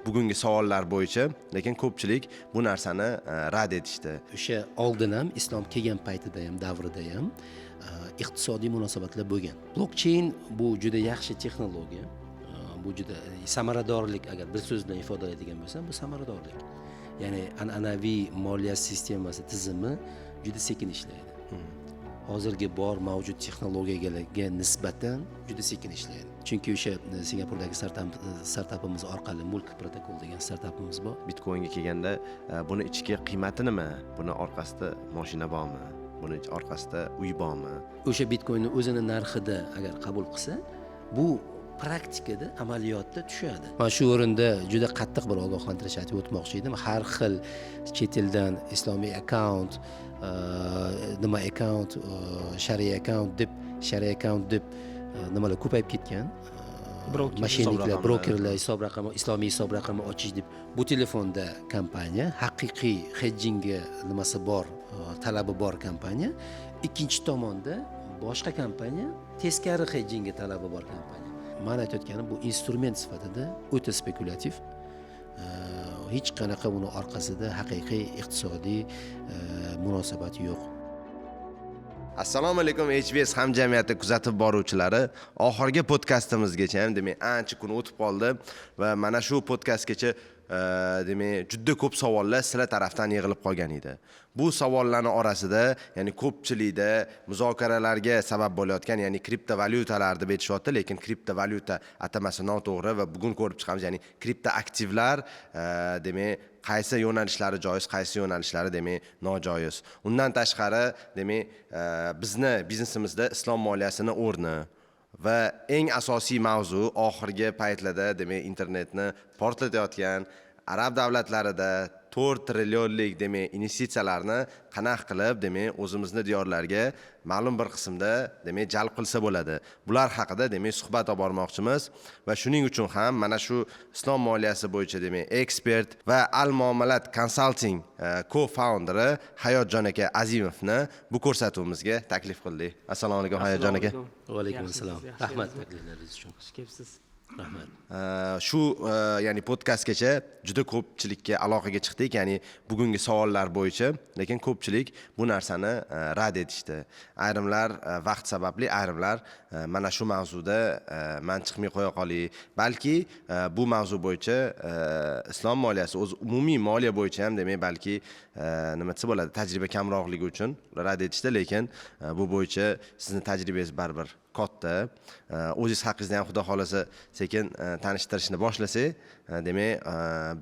bugungi savollar bo'yicha, lekin ko'pchilik bu narsani rad etishdi. O'sha oldin ham islom kelgan paytida ham, davrida ham iqtisodiy munosabatlar bo'lgan. Blockchain bu juda yaxshi texnologiya. Bu juda samaradorlik, agar bir so'z bilan ifodalaydigan bo'lsam, bu samaradorlik. Ya'ni an'anaviy moliya sistemasi tizimi juda sekin ishlaydi. Hozirgi bor mavjud texnologiyalarga nisbatan juda sekin ishlaydi. Chunki o'sha Singapurdagi startapimiz orqali Mulk protokol degan startapimiz bor. Bitcoinga kelganda buni ichki qiymati nima? Buni orqasida mashina bormi? Buni orqasida uy bormi? O'sha Bitcoinni o'zini narxida agar qabul qilsa, bu praktikada, amaliyotda tushadi. Mana shu o'rinda juda qattiq bir ogohlantirish aytib o'tmoqchi edim. Har xil chet eldan islomiy akkaunt, nima akkaunt, shariy akkaunt deb nimalar ko'payib ketgan. Mashinliklar, brokerlar hisob raqami, islomiy hisob raqami ochish deb bu telefonda kompaniya, haqiqiy hedjingga nimasi bor, talabi bor kompaniya. Ikkinchi tomonda boshqa kompaniya, teskari hedjingga talabi bor kompaniya. Men aytayotganim bu instrument sifatida o'ta spekulativ. Hech qanaqa buni orqasida haqiqiy iqtisodiy munosabat yo'q. Assalomu alaykum HBS hamjamiyati kuzatib boruvchilari. Oxirgi podkastimizgacha ham demak ancha kun o'tib qoldi va mana shu podkastgacha demak juda ko'p savollar sizlar tarafdan yig'ilib qolgan edi. Bu savollarning orasida, ya'ni ko'pchilikda muzokaralarga sabab bo'layotgan, ya'ni kriptovalyutalar deb aytishyapti, lekin kriptovalyuta atamasi noto'g'ri va bugun ko'rib chiqamiz, ya'ni kriptoaktivlar demak qaysi yo'nalishlari joiz, qaysi yo'nalishlari demak nojoiz. Undan tashqari demak bizni biznesimizda islom moliyasini o'rni va eng asosiy mavzu oxirgi paytlarda demak internetni portlatayotgan arab davlatlarida 4 trillionlik demak investitsiyalarni qanaqa qilib demak o'zimizni diyorlarga ma'lum bir qismda demak jalb qilsa bo'ladi. Bular haqida demak suhbat olib bormoqchimiz va shuning uchun ham mana shu islom moliyasi bo'yicha demak ekspert va Al Muomalat Consulting co-founderi Hayotjon aka Azimovni bu ko'rsatuvimizga taklif qildik. Assalomu alaykum Hayotjon aka. Va alaykum assalom. Rahmat takliflaringiz uchun. Kepsiz. Rahmat. Shu ya'ni podkastgacha juda ko'pchilikka aloqaga chiqdik, ya'ni bugungi savollar bo'yicha, lekin ko'pchilik bu narsani rad etishdi. Ayrimlar vaqt sababli, ayrimlar mana shu mavzuda men chiqmay qo'ya qolay. Balki bu mavzu bo'yicha islom moliyasi, o'z umumiy moliya bo'yicha ham demak balki nima desa bo'ladi, tajriba kamroqligi uchun rad etishdi, lekin bu bo'yicha sizning tajribangiz baribir katta. O'zingiz haqingizda ham xudo xolasa sekin tanishtirishni boshlasak, demak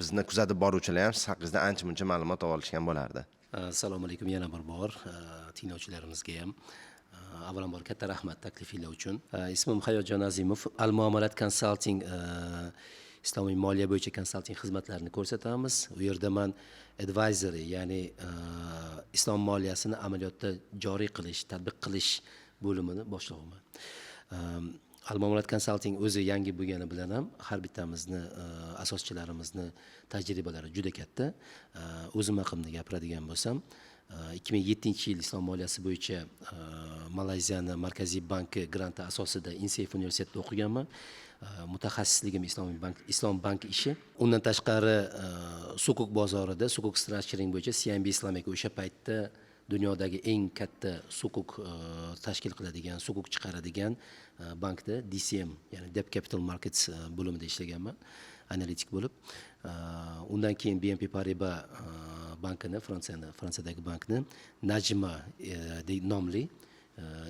bizni kuzatib boruvchilar ham siz haqingizda ancha-muncha ma'lumot olishgan bo'lardi. Assalomu alaykum yana bir bor tinglovchilarimizga ham. Avvalambor katta rahmat taklifinglar uchun. Ismim Hayotjon Azimov, Al Muomalat Consulting islomiy moliya bo'yicha konsalting xizmatlarini ko'rsatamiz. U yerda men advisory, ya'ni islom moliyasini amaliyotda joriy qilish, tatbiq qilish bo'limini boshlig'iman. Al Muomalat Consulting o'zi yangi bo'lgani bilan ham har bittamizni asoschilarimizni tajribalari juda katta. O'zim haqimda gapiradigan bo'lsam, 2007-yil islom moliyasi bo'yicha Malayziyaning Markaziy banki granti asosida INSEF universitetida o'qiganman. Mutaxassisligim islom banki ishi. Undan tashqari sukuk bozorida, sukuk structuring bo'yicha CIMB Islamic o'sha paytda dunyodagi eng katta sukuk tashkil qiladigan, sukuk chiqaradigan bankda DCM, ya'ni Debt Capital Markets bo'limida ishlaganman, analitik bo'lib. Undan keyin BNP Paribas bankini, Fransiyadagi bankni Najma nomli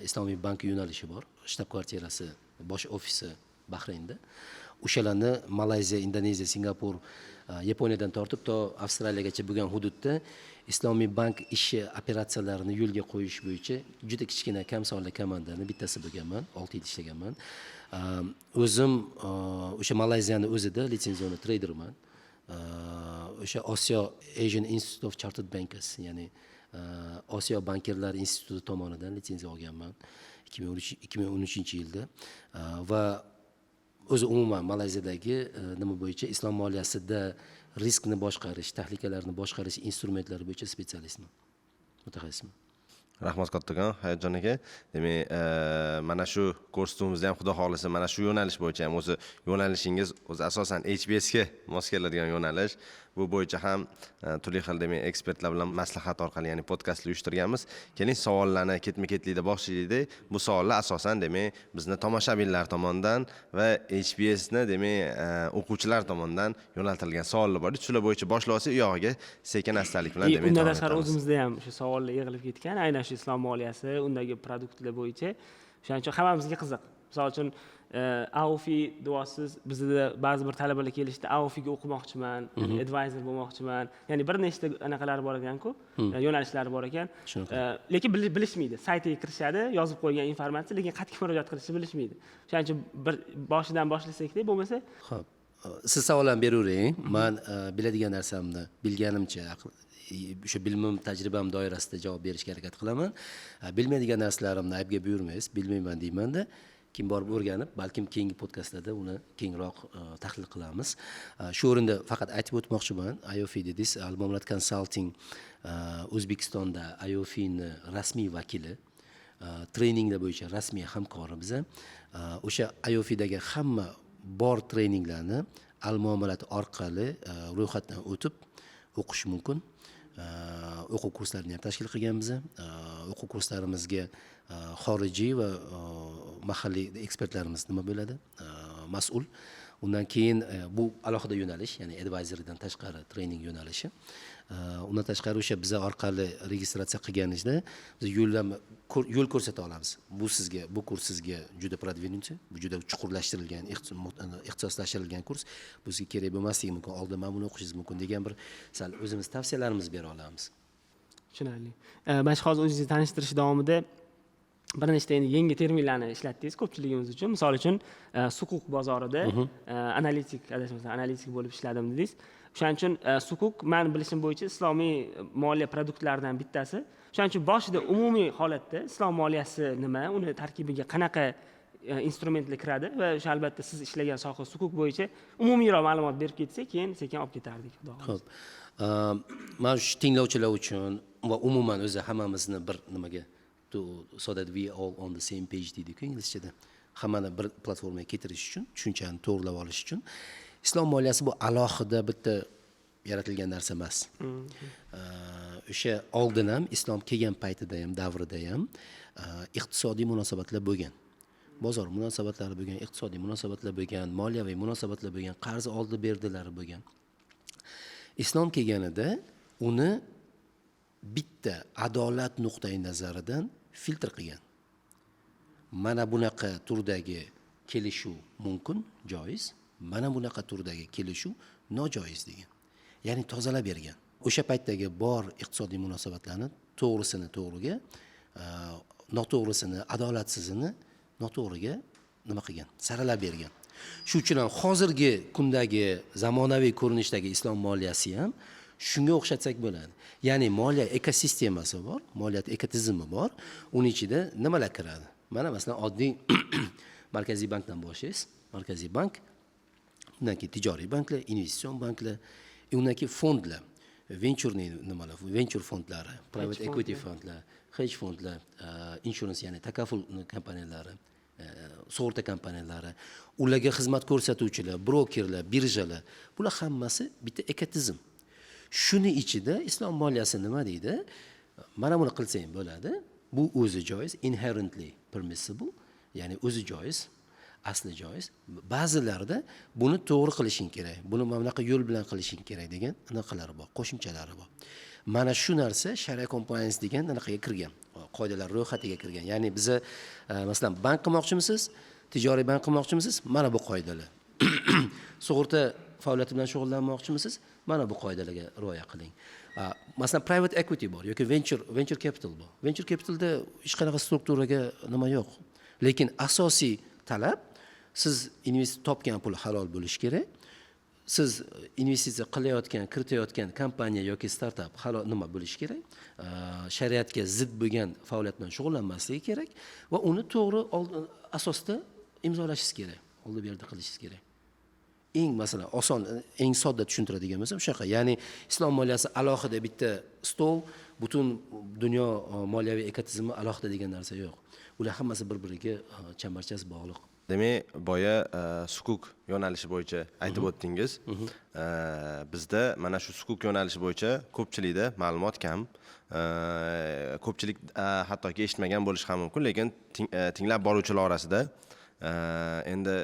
islomiy bank yo'nalishi bor. Shtab kvartirasi, bosh ofisi Bahraynda. O'shalarni Malayziya, Indoneziya, Singapur, Yaponiyadan tortib to Avstraliyagacha bo'lgan hududda islomiy bank ishi operatsiyalarini yo'lga qo'yish bo'yicha juda kichkina kam sonli komandani bittasi bo'lganman, 6 yil ishlaganman. O'zim o'sha Malayziyaning o'zida litsenziyatsiya traderman. O'sha Osiyo Asian Institute of Chartered Bankers, ya'ni Osiyo bankirlar instituti tomonidan litsenziya olganman 2013-yilda va o'zi umuman Malayziyadagi nima bo'yicha islom moliyasida riskni boshqarish, tahlikalarni boshqarish instrumentlari bo'yicha spetsialistman, mutaxassisman. Rahmat kattakon Hayotjon aka. Demak, mana shu ko'rsatuvimizda ham xudo xolisa mana shu yo'nalish bo'yicha ham o'zi yo'nalishingiz o'zi asosan HBS ga mos keladigan yo'nalish. Bu bo'yicha ham turli xil demak ekspertlar bilan maslahat orqali, ya'ni podkastlar uyushtirganmiz. Keling savollarni ketma-ketlikda boshlaylik. Bu savollar asosan demak bizni tomoshabinlar tomonidan va HBS ni demak o'quvchilar tomonidan yo'naltirilgan savollar bor. Shular bo'yicha boshlab olsak, u yog'iga sekin astalik bilan demak Undan davom tashqari etamiz. o'zimizda ham shu savollar yig'ilib ketgan, aynan shu islom moliyasi, undagi produktlar bo'yicha. O'shaning uchun hammamizga qiziq. Misol uchun AOFI duosiz bizda ba'zi bir talabalar kelishdi, AOFI ga o'qimoqchiman, advisor bo'lmoqchiman. Ya'ni bir nechta anaqalar bor ekan-ku, yo'nalishlari bor ekan. Lekin bilishmaydi. Saytiga kirishadi, yozib qo'ygan informatsiya, lekin qayerga murojaat qilishni bilishmaydi. O'shaning uchun bir boshidan boshlasak-da, bo'lmasa Xo'p. Siz savollarni beravering. Men biladigan narsamni bilganimcha o'sha bilimim, tajribam doirasida javob berishga harakat qilaman. Bilmaydigan narsalarimni aybga buyurmaysiz, bilmayman deyman-da. Kim borib o'rganib, balkim keyingi podkastlarda uni kengroq tahlil qilamiz. Shu o'rinda faqat aytib o'tmoqchiman, IOFI dedingiz, Al-Muomalat Consulting O'zbekistonda IOFI ni rasmiy vakili, treninglar bo'yicha rasmiy hamkori biza. O'sha IOFI dagi hamma bor treninglarni Al-Muomalat orqali ro'yxatdan o'tib o'qish mumkin. O'quv kurslarini ham tashkil qilganmiz. O'quv kurslarimizga xorijiy va mahalliy ekspertlarimiz nima bo'ladi? Mas'ul. Undan keyin bu alohida yo'nalish, ya'ni advisordan tashqari trening yo'nalishi. Undan tashqari o'sha biza orqali registratsiya qilganingizda biz yo'l ko'rsata olamiz. Bu sizga, bu kurs sizga juda продвинутый, bu juda chuqurlashtirilgan, ixtisoslashtirilgan kurs. Bu sizga kerak bo'lmasligi mumkin. Oldin mana buni o'qishingiz mumkin degan bir sal o'zimiz tavsiyalarimizni bera olamiz. tushunarli. Mana shu hozir o'zingizni tanishtirish davomida bir nechta endi yangi terminlarni ishlatdingiz ko'pchiligimiz uchun. Misol uchun sukuk bozorida analitik, adashmasam analitik bo'lib ishladim dedingiz. O'shaning uchun sukuk men bilishim bo'yicha islomiy moliya produktlaridan bittasi. O'shaning uchun boshida umumiy holatda islom moliyasi nima, uni tarkibiga qanaqa instrumentlar kiradi va o'sha albatta siz ishlagan soha sukuk bo'yicha umumiyroq ma'lumot berib ketsak, keyin sekin olib ketardik. Xo'p. Men shu tinglovchilar uchun va umuman o'zi hammamizni bir nimaga so that we all on the same page deydi-ku inglizchada. Hammani bir platformaga keltirish uchun, tushunchani to'g'rilab olish uchun islom moliyasi bu alohida bitta yaratilgan narsa emas. O'sha oldin ham islom kelgan paytida ham, davrida ham iqtisodiy munosabatlar bo'lgan. Bozor munosabatlari bo'lgan, iqtisodiy munosabatlar bo'lgan, moliyaviy munosabatlar bo'lgan, qarz oldi berdilari bo'lgan. Islom kelganida uni bitta adolat nuqtai nazaridan filtr qilgan. Mana bunaqa turdagi kelishuv mumkin, joiz, mana bunaqa turdagi kelishuv nojoiz degan. Ya'ni tozalab bergan. O'sha paytdagi bor iqtisodiy munosabatlarni to'g'risini to'g'riga, noto'g'risini, adolatsizini noto'g'riga nima qilgan? Saralab bergan. Shu uchun ham hozirgi kundagi zamonaviy ko'rinishdagi islom moliyasi ham shunga o'xshatsak bo'ladi. Ya'ni moliya ekosistemasi bor, moliyat ekotizimi bor. Uning ichida nimalar kiradi? Mana masalan oddiy markaziy bankdan boshlaysiz. Markaziy bank, undan keyin tijoriy banklar, investitsion banklar, undan keyin fondlar, venture fondlari, private equity fondlar, hedge fondlar, insurance, ya'ni takaful kompaniyalari, sug'urta kompaniyalari, ularga xizmat ko'rsatuvchilar, brokerlar, birjalar, bular hammasi bitta ekotizm. Shuni ichida islom moliyasi nima deydi? Mana buni qilsang bo'ladi. Bu o'zi joiz, inherently permissible, ya'ni o'zi joiz, asli joiz. Ba'zilarda buni to'g'ri qilishing kerak, buni mana bunaqa yo'l bilan qilishing kerak degan anaqalari bor, qo'shimchalari bor. Mana shu narsa Sharia compliance degan anaqaga kirgan, qoidalar ro'yxatiga kirgan. Ya'ni biz masalan bank qilmoqchimisiz, tijoriy bank qilmoqchimisiz? Mana bu qoidalar. Sug'urta faoliyati bilan shug'ullanmoqchimisiz? Mana bu qoidalarga rioya qiling. Masalan private equity bor yoki venture capital bor. Venture capitalda hech qanaqa strukturaga nima yo'q. Lekin asosiy talab siz topgan pul halol bo'lishi kerak. Siz investitsiya qilayotgan, kiritayotgan kompaniya yoki startup halol nima bo'lishi kerak? Shariatga zid bo'lgan faoliyat bilan shug'ullanmasligi kerak va uni to'g'ri asosda imzolashingiz kerak. Oldi berdi qilishingiz kerak. Eng masalan oson, eng sodda tushuntiradigan bo'lsam shunaqa. Ya'ni islom moliyasi alohida bitta stol, butun dunyo moliyaviy ekotizimi alohida degan narsa yo'q. Ular hammasi bir-biriga chambarchas bog'liq. Demak, boya sukuk yo'nalishi bo'yicha aytib o'tdingiz. Bizda mana shu sukuk yo'nalishi bo'yicha ko'pchilikda ma'lumot kam. Ko'pchilik hattoki eshitmagan bo'lishi ham mumkin, lekin tinglab boruvchilar orasida endi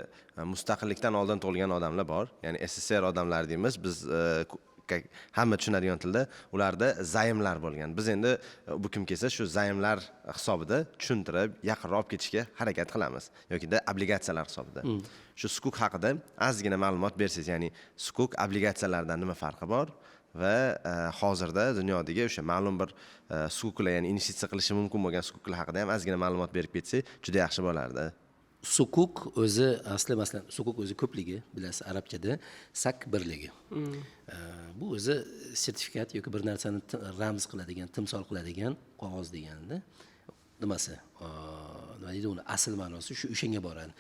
mustaqillikdan oldin tug'ilgan odamlar bor. Ya'ni SSR odamlar deymiz. Biz hamma tushunadigan tilda ularda zaymlar bo'lgan. Biz endi bu kim kelsa shu zaymlar hisobida tushuntirib, yaqinroq olib ketishga harakat qilamiz yoki-da obligatsiyalar hisobida. Shu sukuk haqida ozgina ma'lumot bersangiz, ya'ni sukuk obligatsiyalardan nima farqi bor va hozirda dunyodagi o'sha ma'lum bir sukuklar, ya'ni investitsiya qilishi mumkin bo'lgan sukuklar haqida ham ozgina ma'lumot berib ketsak, juda yaxshi bo'lardi. Sukuk o'zi asli masalan sukuk o'zi ko'pligi, bilasiz arabchada sak birligi. Bu o'zi sertifikat yoki bir narsani ramz qiladigan, timsol qiladigan qog'oz deganda nimasi? Nima deydi uni asl ma'nosi shu o'shanga boradi.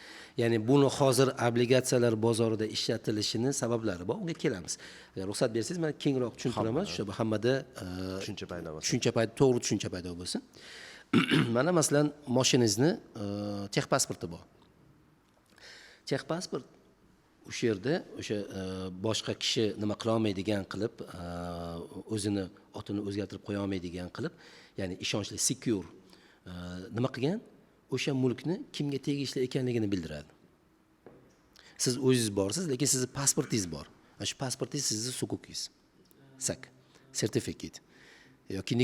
Ya'ni buni hozir obligatsiyalar bozorida ishlatilishini sabablari bor, unga kelamiz. Agar ruxsat bersangiz, men kengroq tushuntiraman, o'sha hammada Tushuncha paydo bo'lsin. to'g'ri tushuncha paydo bo'lsin. Mana masalan mashinangizni texpasporti bor. Texpasport o'sha yerda o'sha boshqa kishi nima qila olmaydigan qilib, o'zini otini o'zgartirib qo'ya olmaydigan qilib, ya'ni ishonchli, secure nima qilgan? O'sha mulkni kimga tegishli ekanligini bildiradi. Siz o'zingiz borsiz, lekin sizning pasportingiz bor. Ana shu pasportingiz sizning sukukingiz. Sak, sertifikat. Yoki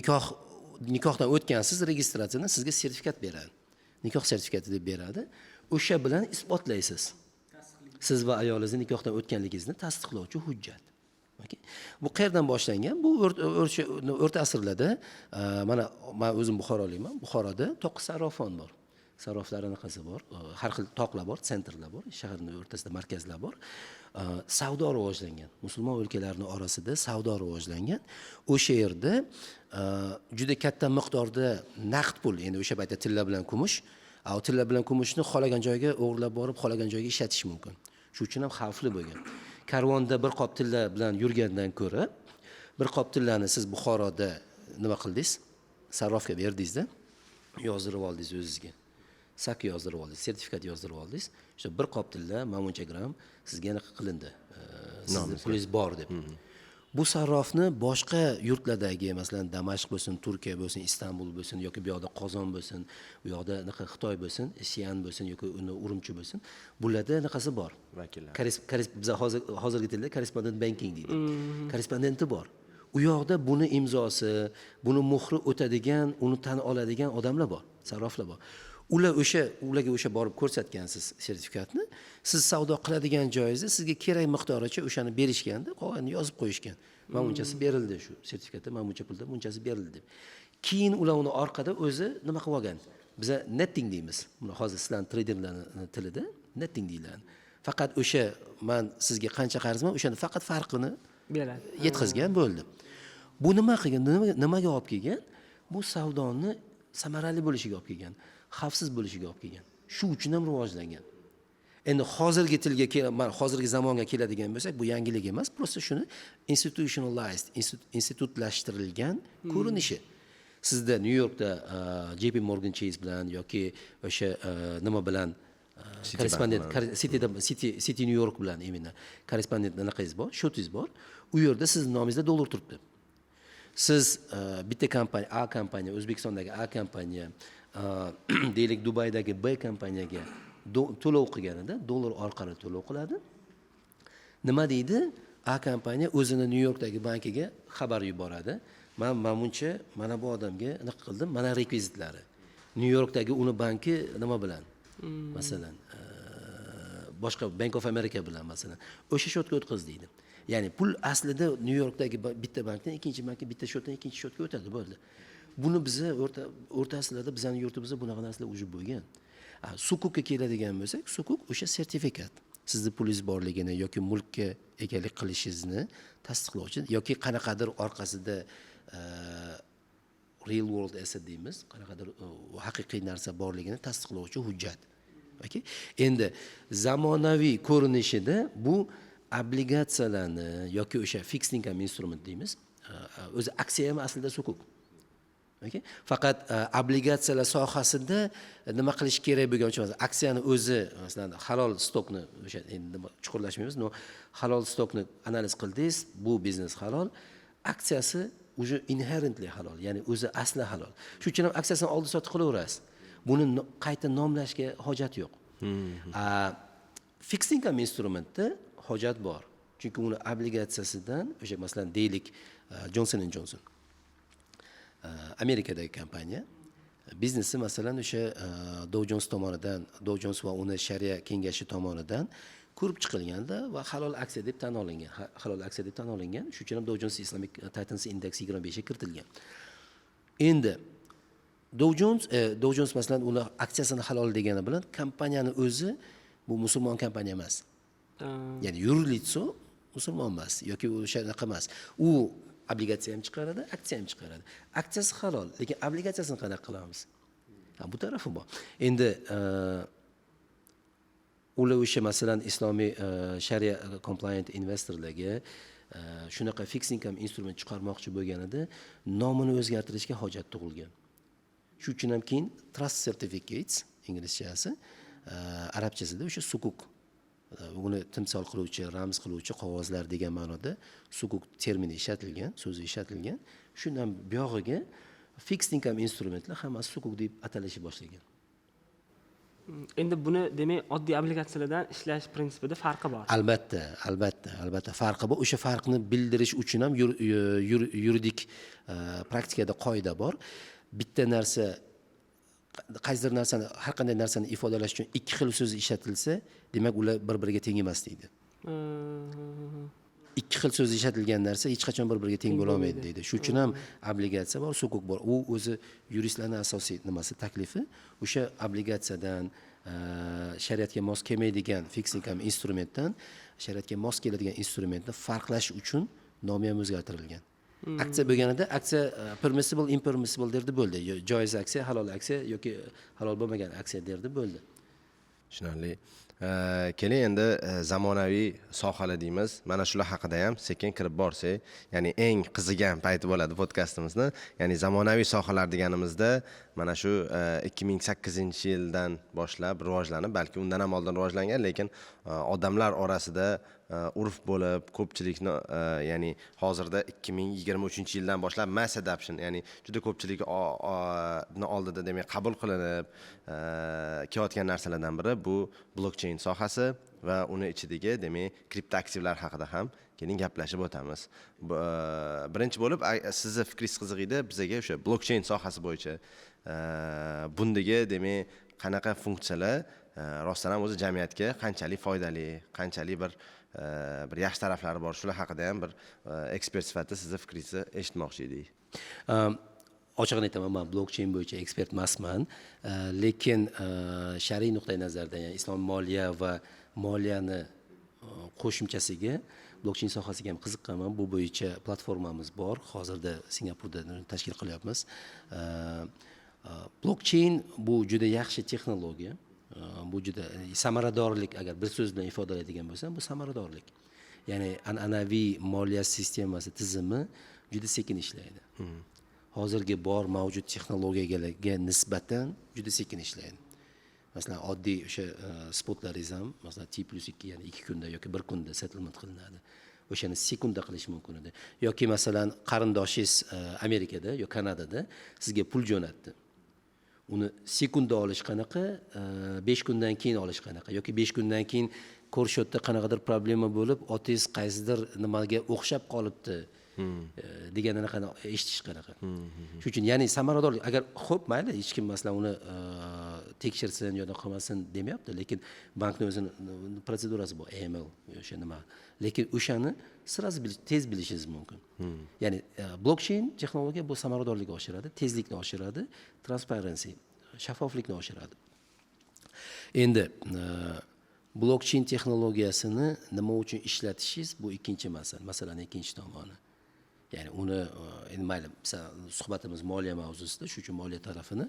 nikohdan o'tgansiz, registratsiyadan sizga sertifikat beradi. Nikoh sertifikati deb beradi. O'sha bilan isbotlaysiz. Siz va ayolingizni nikohdan o'tganligingizni tasdiqlovchi hujjat. Okay? Bu qayerdan boshlangan? Bu o'rta asrlarda, mana men o'zim Buxorolikman. Buxoroda 9 sarofon bor. Saroflar anaqasi bor. Har xil toqlar bor, sentrlar bor, shaharning o'rtasida markazlar bor. Savdo rivojlangan. Musulmon o'lkalarining orasida savdo rivojlangan. O'sha yerda juda katta miqdorda naqd pul, endi o'sha paytda tilla bilan kumush, tilla bilan kumushni xolagan joyga o'g'irlab borib, xolagan joyga ishlatish mumkin. Shuning uchun ham xavfli bo'lgan. Karvonda bir qop tilla bilan yurgandan ko'ra, bir qop tillani siz Buxoroda nima qildingiz? Sarrofga berdingiz-da, yozdirib oldingiz o'zingizga. Sak yozdirib oldingiz, sertifikat yozdirib oldingiz. O'sha bir qop tilla manmuncha gram sizga anaqa qilindi. Sizning pulingiz bor deb. Bu sarrofni boshqa yurtlardagi, masalan, Damashq bo'lsin, Turkiya bo'lsin, Istanbul bo'lsin yoki bu yoqda Qozon bo'lsin, bu yoqda anaqa Xitoy bo'lsin, Xi'an bo'lsin yoki Urumchi bo'lsin, bularda anaqasi bor. Vakillar. Biz hozirgi tilda korrespondent banking deydi. Korrespondenti bor. U yoqda buni imzosi, buni muhri o'tadigan, uni tan oladigan odamlar bor, sarroflar bor. Ularga o'sha borib ko'rsatgansiz sertifikatni, siz savdo qiladigan joyingizda sizga kerak miqdoricha o'shani berishganda, qolganini yozib qo'yishgan. Mana bunchasi berildi shu sertifikatda, mana buncha pulda bunchasi berildi deb. Keyin ular uni orqada o'zi nima qilib olgan? Biz netting deymiz. Buni hozir sizlarning traderlarning tilida netting deyiladi. Faqat o'sha men sizga qancha qarzman, o'shani faqat farqini beradi. Yetkazgan bo'ldi. Bu nima qilgan? Nimaga olib kelgan? Bu savdoni samarali bo'lishiga olib kelgan. Xavfsiz bo'lishiga olib kelgan. Shu uchun ham rivojlangan. Endi hozirgi tilga hozirgi zamonga keladigan bo'lsak, bu yangilik emas, prosta shuni institutionalized, institutlashtirilgan ko'rinishi. Sizda New Yorkda JP Morgan Chase bilan yoki o'sha nima bilan korrespondent City New York bilan imенно korrespondent anaqangiz bor, shotingiz bor. U yerda sizning nomingizda dollar turibdi. Siz bitta kompaniya, A kompaniya, O'zbekistondagi A kompaniya, deylik Dubaydagi B kompaniyaga to'lov qilganida dollar orqali to'lov qiladi. Nima deydi? A kompaniya o'zini New Yorkdagi bankiga xabar yuboradi. Men buncha mana bu odamga aniq qildim, mana rekvizitlari. New Yorkdagi uni banki nima bilan? Masalan, boshqa Bank of America bilan masalan, o'sha shotga o'tqiz deydi. Ya'ni pul aslida New Yorkdagi bitta bankdan ikkinchi bankka, bitta shotdan ikkinchi shotga o'tadi, bo'ldi. Buni bizni o'rta asrlarda bizning yurtimizda bunaqa narsalar ujib bo'lgan. Sukukka keladigan bo'lsak, sukuk o'sha sertifikat. Sizning pulingiz borligini yoki mulkka egalik qilishingizni tasdiqlovchi yoki qanaqadir orqasida real world asset deymiz, qanaqadir haqiqiy narsa borligini tasdiqlovchi hujjat. Okay? Endi zamonaviy ko'rinishida bu obligatsiyalarni yoki o'sha fixed income instrument deymiz. O'zi aksiya ham aslida sukuk. Okay? Faqat obligatsiyalar sohasida nima qilish kerak bo'lgan uchun aksiyani o'zi masalan halol stokni o'sha endi chuqurlashmaymiz, no halol stokni analiz qildingiz, bu biznes halol, aksiyasi уже inherently halol, ya'ni o'zi asli halol. Shuning uchun ham aksiyasini oldi sotib qilaverasiz. Buni qayta nomlashga hojat yo'q. Fixed income instrumentda hojat bor. Chunki uni obligatsiyasidan o'sha masalan deylik Johnson & Johnson Amerikadagi kompaniya biznesi masalan o'sha Dow Jones tomonidan, Dow Jones va uni shariya kengashi tomonidan ko'rib chiqilganda va halol aksiya deb tan olingan. Halol aksiya deb tan olingan. Shuning uchun ham Dow Jones Islamic Titans Index 25 ga kiritilgan. Endi Dow Jones masalan uni aksiyasini halol degani bilan kompaniyani o'zi bu musulmon kompaniya emas. Ya'ni yurilitso musulmon emas yoki o'sha naqa emas. U obligatsiya ham chiqaradi, aksiya ham chiqaradi. Aksiyasi halol, lekin obligatsiyasini qanaqa qilamiz? Bu tarafi bor. Endi ular o'sha masalan islomiy shariya compliant investorlarga shunaqa fixed income instrument chiqarmoqchi bo'lganida nomini o'zgartirishga hojat tug'ilgan. Shu uchun ham keyin trust certificates inglizchasi, arabchasida o'sha sukuk, uni timsol qiluvchi, ramz qiluvchi qog'ozlar degan ma'noda sukuk termini ishlatilgan, so'zi ishlatilgan. Shundan buyog'iga fixed income instrumentlar hammasi sukuk deb atalishi boshlagan. Endi buni demak oddiy obligatsiyalardan ishlash prinsipida farqi bor. Albatta farqi bor. O'sha farqni bildirish uchun ham yuridik praktikada qoida bor. Bitta narsa, qaysidir narsani, har qanday narsani ifodalash uchun ikki xil so'z ishlatilsa, demak ular bir-biriga teng emas deydi. Ikki xil so'z ishlatilgan narsa hech qachon bir-biriga teng bo'la olmaydi deydi. Shuning uchun ham obligatsiya bor, sukuk bor. U o'zi yuristlarning asosiy nimasi, taklifi o'sha obligatsiyadan shariatga mos kelmaydigan fixed income instrumentdan shariatga mos keladigan instrumentni farqlash uchun nomi ham o'zgartirilgan. Aksiya bo'lganida aksiya permissible, impermissible derdi bo'ldi. Joiz aksiya, halol aksiya yoki halol bo'lmagan aksiya derdi bo'ldi. Tushunarli. Keling endi zamonaviy sohalar deymiz. Mana shular haqida ham sekin kirib borsak, ya'ni eng qizigan payti bo'ladi podkastimizni. Ya'ni zamonaviy sohalar deganimizda mana shu 2008-yildan boshlab rivojlanib, balki undan ham oldin rivojlangan, lekin odamlar orasida urf bo'lib, ko'pchilikni ya'ni hozirda 2023-yildan boshlab mass adoption, ya'ni juda ko'pchilik oldida demak qabul qilinib kelayotgan narsalardan biri bu blockchain sohasi va uni ichidagi demak kriptoaktivlar haqida ham keyin gaplashib o'tamiz. Birinchi bo'lib sizni fikringiz qiziq edi, bizga o'sha blockchain sohasi bo'yicha bundagi demak qanaqa funksiyalar rostdan ham o'zi jamiyatga qanchalik foydali, qanchalik bir yaxshi taraflari bor, shular haqida ham bir ekspert sifatida sizni fikringizni eshitmoqchi edik. Ochig'ini aytaman, men blockchain bo'yicha ekspert emasman, lekin shar'iy nuqtai nazardan, ya'ni islom moliya va moliyani qo'shimchasiga blockchain sohasiga ham qiziqqanman. Bu bo'yicha platformamiz bor. Hozirda Singapurda tashkil qilyapmiz. Blockchain bu juda yaxshi texnologiya. Bu juda samaradorlik, agar bir so'z bilan ifodalaydigan bo'lsam, bu samaradorlik. Ya'ni an'anaviy moliya sistemasi tizimi juda sekin ishlaydi. Hozirgi bor mavjud texnologiyalarga nisbatan juda sekin ishlaydi. Masalan, oddiy o'sha spotlaringiz ham masalan T+2, ya'ni 2 kunda yoki 1 kunda settlement qilinadi. O'shani sekundda qilish mumkin edi. Yoki masalan qarindoshingiz Amerikada yoki Kanadada sizga pul jo'natdi. Uni sekundda olish qanaqa, 5 kundan keyin olish qanaqa yoki 5 kundan keyin ko'rishotda qanaqadir problema bo'lib, otingiz qaysidir nimaga o'xshab qolibdi deganini eshitish qanaqa. Shuning uchun ya'ni samaradorlik, agar xo'p mayli, hech kim masalan uni tekshirsin yoki qilmasin demayapti, lekin bankning o'zini protsedurasi bor, AML o'sha nima. Lekin o'shani sirazi tez bilishingiz mumkin. Ya'ni blockchain texnologiya bu samaradorlikni oshiradi, tezlikni oshiradi, transparency, shaffoflikni oshiradi. Endi blockchain texnologiyasini nima uchun ishlatishingiz bu ikkinchi masala, masalaning ikkinchi tomoni. Ya'ni uni endi mayli, suhbatimiz moliya mavzusida, shuning uchun moliya tarafini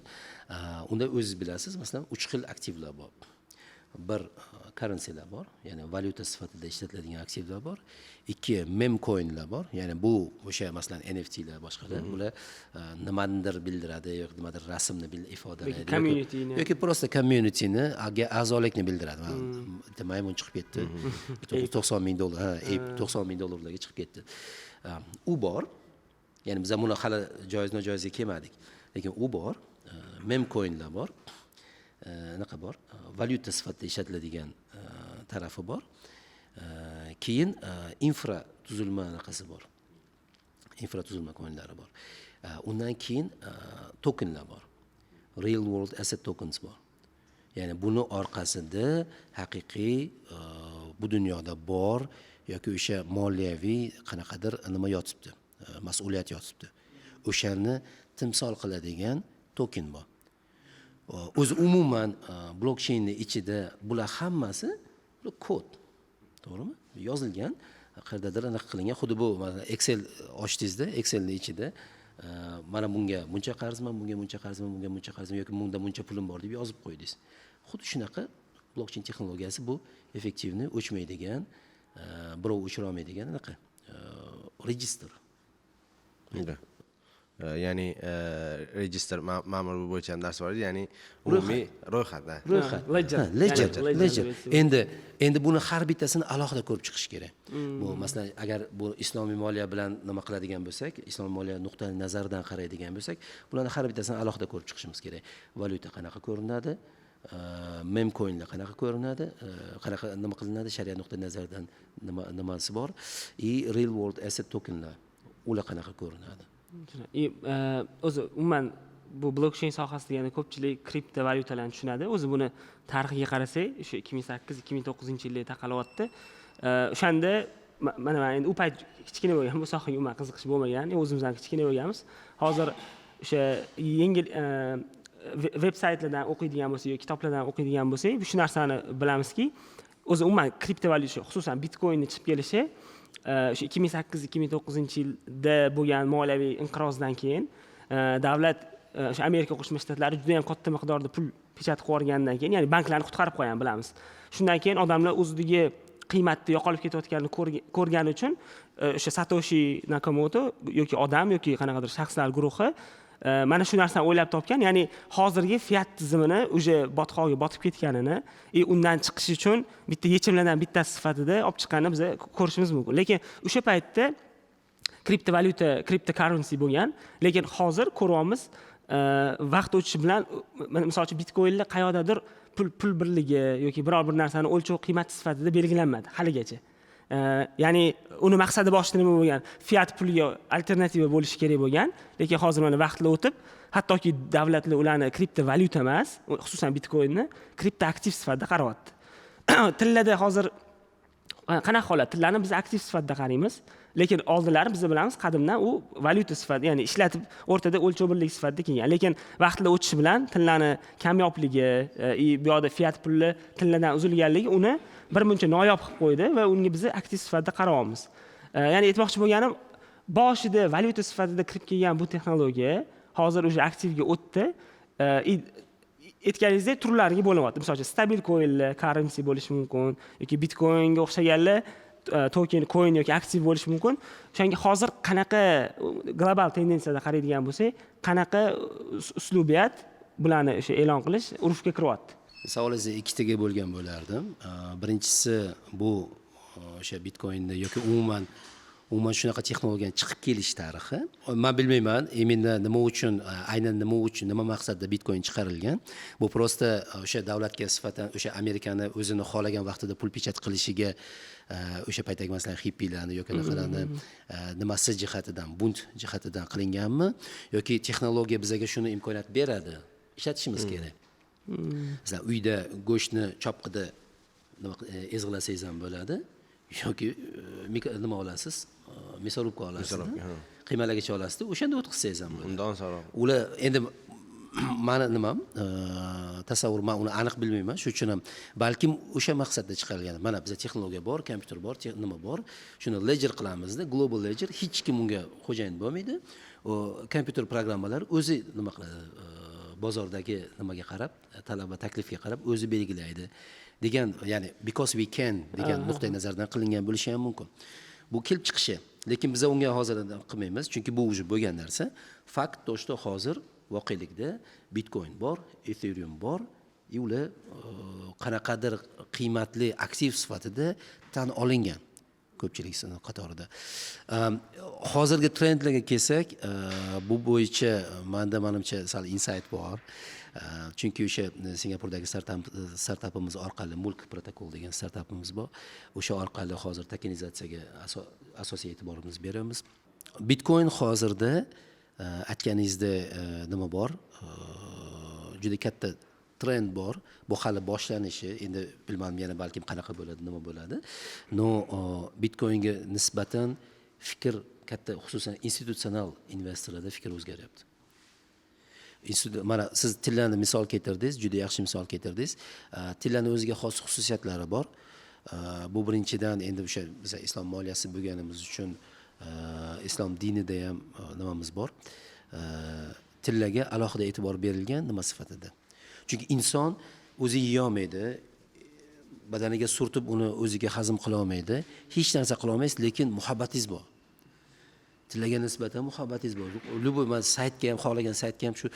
unda o'zingiz bilasiz, masalan 3 xil aktivlar bor. bir currency'lar bor, ya'ni valyuta sifatida ishlatiladigan aktivlar bor. Ikki mem coinlar bor, ya'ni bu o'sha masalan NFTlar boshqalar, bular nimanidir bildiradi yoki nimadir rasmni ifodalaydi communityni. yoki просто communityni a'zolikni bildiradi. Bitta maymun chiqib ketdi. $90,000, ha, $90,000 chiqib ketdi. U bor. Ya'ni biz buni hali joiz-nojoizga kelmadik. Lekin u bor, mem coinlar bor. Naqa bor? Valyuta sifatida ishlatiladigan tarafi bor. Keyin infra tuzilma naqasi bor. Infra tuzilma coinlari bor. Undan keyin tokenlar bor. Real world asset tokens bor. Ya'ni buni orqasida haqiqiy bu dunyoda bor yoki o'sha moliyaviy qanaqadir nima yotibdi, mas'uliyat yotibdi. O'shani timsol qiladigan token bor. O'zi umuman blokcheynning ichida bular hammasi kod. To'g'rimi? Yozilgan, qayerdadir aniq qilingan. Xuddi bu Excel ochdingizda, Excelning ichida mana bunga buncha qarzman, bunga buncha qarzman, bunga buncha qarzman yoki bunda buncha pulim bor deb yozib qo'ydingiz. Xuddi shunaqa blokcheyn texnologiyasi bu effektivni o'chmaydigan, birov o'chira olmaydigan anaqa registr. Ya'ni registr ma'mur bo'yicha ham dars bor edi, ya'ni umumiy ro'yxat. Ledger. Endi buni har bittasini alohida ko'rib chiqish kerak. Bu masalan agar bu islomiy moliya bilan nima qiladigan bo'lsak, islomiy moliya nuqtai nazaridan qaraydigan bo'lsak, bularni har bittasini alohida ko'rib chiqishimiz kerak. Valyuta qanaqa ko'rinadi? Mem coinlar qanaqa ko'rinadi? Qanaqa nima qilinadi? Shariat nuqtai nazaridan nimasi bor? Real world asset tokenlar ular qanaqa ko'rinadi? O'zi umuman bu blokcheyn sohasida yana ko'pchilik kriptovalyutalarni tushunadi. O'zi buni tarixiga qarasak, o'sha 2008-2009-yillarda taqalyapti. O'shanda mana endi u payt kichkina bo'lgan, bu sohaga umuman qiziqish bo'lmagan, o'zimiz ham kichkina bo'lganmiz. Hozir o'sha yengil veb saytlardan o'qiydigan bo'lsak yoki kitoblardan o'qiydigan bo'lsak, shu narsani bilamizki, o'zi umuman kriptovalyuta, xususan bitcoinni chiqib kelishi o'sha 2008-2009-yilda bo'lgan moliyaviy inqirozdan keyin davlat o'sha Amerika Qo'shma Shtatlari juda ham katta miqdorda pul pechat qilib yuborgandan keyin, ya'ni banklarni qutqarib qo'ygan bilamiz. Shundan keyin odamlar o'zidagi qiymatni yo'qolib ketayotganini ko'rgani uchun o'sha Satoshi Nakamoto yoki odam yoki qanaqadir shaxslar guruhi mana shu narsani o'ylab topgan, ya'ni hozirgi fiat tizimini o'sha botqoqga botib ketganini, undan chiqish uchun bitta yechimlardan bittasi sifatida olib chiqqanini biz ko'rishimiz mumkin. Lekin o'sha paytda kriptovalyuta, cryptocurrency bo'lgan, lekin hozir ko'ryapmiz, vaqt o'tishi bilan misol uchun bitcoinlar qayerdadir pul birligi yoki biror bir narsani o'lchov qiymati sifatida belgilanmadi haligacha. Ya'ni uni maqsadi boshida nima bo'lgan? Fiat pulga alternativa bo'lishi kerak bo'lgan, lekin hozir mana vaqtlar o'tib, hattoki davlatlar ularni kriptovalyuta emas, xususan bitcoinni kriptoaktiv sifatida qarayapti. Tillarda hozir qanaqa holat? Tillarni biz aktiv sifatida qaraymiz, lekin oldinlari biz bilamiz qadimdan u valyuta sifatida, ya'ni ishlatib o'rtada o'lchov birligi sifatida kelgan. Lekin vaqtlar o'tishi bilan tillarni kamyobligi, bu yoqda fiat pulli tillardan uzilganligi uni bir muncha noyob qilib qo'ydi va unga biz aktiv sifatida qarayapmiz. Ya'ni aytmoqchi bo'lganim, boshida valyuta sifatida kirib kelgan bu texnologiya hozir o'sha aktivga o'tdi. Aytganingizdek turlariga bo'lyapti. Masalan, stabil coinlar, currency bo'lishi mumkin yoki bitcoinga o'xshaganlar token, coin yoki aktiv bo'lishi mumkin. O'shanga hozir qanaqa global tendensiyada qaraydigan bo'lsak, qanaqa uslubiyat bularni o'sha e'lon qilish urfga kiryapti. Savolingizni ikkitaga bo'lgan bo'lardim. Birinchisi bu o'sha bitcoinda yoki umuman shunaqa texnologiyaning chiqib kelish tarixi. Men bilmayman, endi nima uchun, aynan nima uchun, nima maqsadda bitcoin chiqarilgan. Bu prosta o'sha davlatga nisbatan o'sha Amerikani o'zini xohlagan vaqtida pul pechat qilishiga o'sha paytdagi masalan hippilarni yoki anaqa nimasi jihatidan, bunt jihatidan qilinganmi yoki texnologiya bizga shuni imkoniyat beradi, ishlatishimiz kerak. Sizlar uyda go'shtni chopqida ezg'ilasangiz ham bo'ladi yoki nima olasiz? Мясорубка olasiz. Qiymalagicha olasiz, o'shanda o'tkazsangiz ham bo'ladi. Undan so'roq. Ular endi meni nima tasavvur, men uni aniq bilmayman. Shuning uchun ham balkim o'sha maqsadda chiqarilgan. Mana bizda texnologiya bor, kompyuter bor, nima bor. Shuni ledger qilamizda, global ledger, hech kim unga xo'jayin bo'lmaydi. O kompyuter programmalar o'zi nima qiladi? bozordagi nimaga qarab, talab va taklifga qarab o'zi belgilaydi degan, ya'ni because we can degan nuqtai nazardan qilingan bo'lishi ham mumkin. Bu kelib chiqishi, lekin biz unga hozirdan qilmaymiz, chunki bu уже bo'lgan narsa. Fakt to, что hozir voqelikda Bitcoin bor, Ethereum bor, ular qanaqadir qiymatli aktiv sifatida tan olingan ko'pchilik qatorida. Hozirgi trendlarga kelsak, bu bo'yicha menimcha sal insight bor. Chunki o'sha Singapurdagi startapimiz orqali Mulk protokol degan startapimiz bor. O'sha orqali hozir tokenizatsiyaga asosiy e'tiborimizni beramiz. Bitcoin hozirda aytganingizda nima bor? Juda katta trend bor. Bu hali boshlanishi, endi bilmadim yana balkim qanaqa bo'ladi, nima bo'ladi. No, Bitcoinga nisbatan fikr katta, xususan institutsional investorlarda fikr o'zgaryapti. Mana siz tillani misol keltirdingiz, juda yaxshi misol keltirdingiz. Tillani o'ziga xos xususiyatlari bor. Bu birinchidan endi o'sha biz islom moliyasi bo'lganimiz uchun islom dinida ham nimamiz bor. Tillaga alohida e'tibor berilgan nima sifatida? Chunki inson o'zi yeyolmaydi, badaniga surtib uni o'ziga hazm qila olmaydi, hech narsa qila olmaysiz, lekin muhabbatingiz bor. Tillaga nisbatan muhabbatingiz bor. Luboy men saytga ham, xohlagan saytga ham shu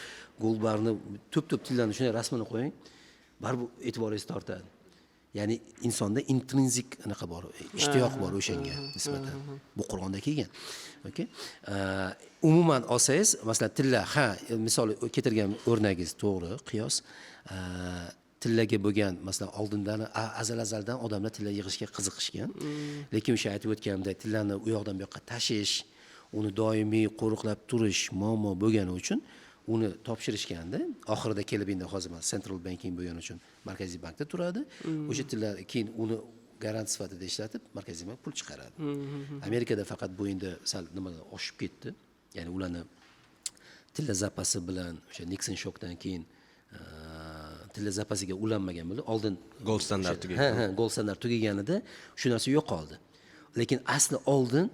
goldbarni to'p-to'p tillani shunday rasmini qo'ying, baribir e'tiboringizni tortadi. Ya'ni insonda intrinzik anaqa bor, ishtiyoq bor o'shanga nisbatan. Bu Qur'onda kelgan. Okay? Umuman olsangiz, masalan, tilla, misol keltirgan o'rnagingiz to'g'ri, qiyos. Tillaga bo'lgan, masalan, oldindan azal-azaldan odamlar tilla yig'ishga qiziqishgan. Lekin o'sha aytib o'tganimdek, tillani u yoqdan bu yoqqa tashish, uni doimiy qo'riqlab turish muammo bo'lgani uchun uni topshirishganda, oxirida kelib endi hozir central banking bo'lgani uchun markaziy bankda turadi. O'sha tillar keyin uni garant sifatida ishlatib, markaziy bank pul chiqaradi. Amerikada faqat bu endi sal nimadan oshib ketdi. Ya'ni ularni tilla zapasi bilan o'sha Nixon shokdan keyin tilla zapasiga ulanmagan bo'ldi. Oldin gold standart tugagan. Gold standart tugaganida shu narsa yo'qoldi. Lekin asli oldin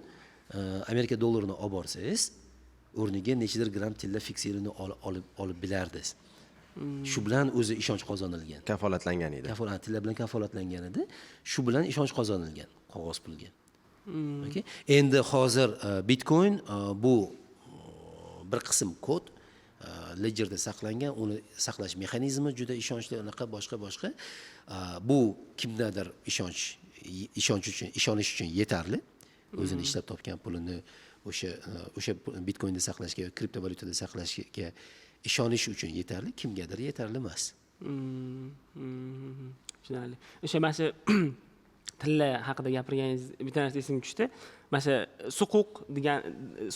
Amerika dollarini olib borsangiz, o'rniga nechidir gram tilla fiksirini olib bilardingiz. Shu bilan o'zi ishonch qozonilgan. Kafolatlangan edi. Tilla bilan kafolatlangan edi. Shu bilan ishonch qozonilgan qog'oz pulga. Okay? Endi hozir Bitcoin bu bir qism kod ledgerda saqlangan, uni saqlash mexanizmi juda ishonchli, unaqa boshqa. Bu kimdadir ishonish uchun yetarli. O'zini ishlab topgan pulini o'sha Bitcoinda saqlashga, kriptovalyutada saqlashga ishonish uchun yetarli, kimgadir yetarli emas. Tushunarli. O'sha mana shu tilla haqida gapirganingiz bitta narsa esimga tushdi. Mana shu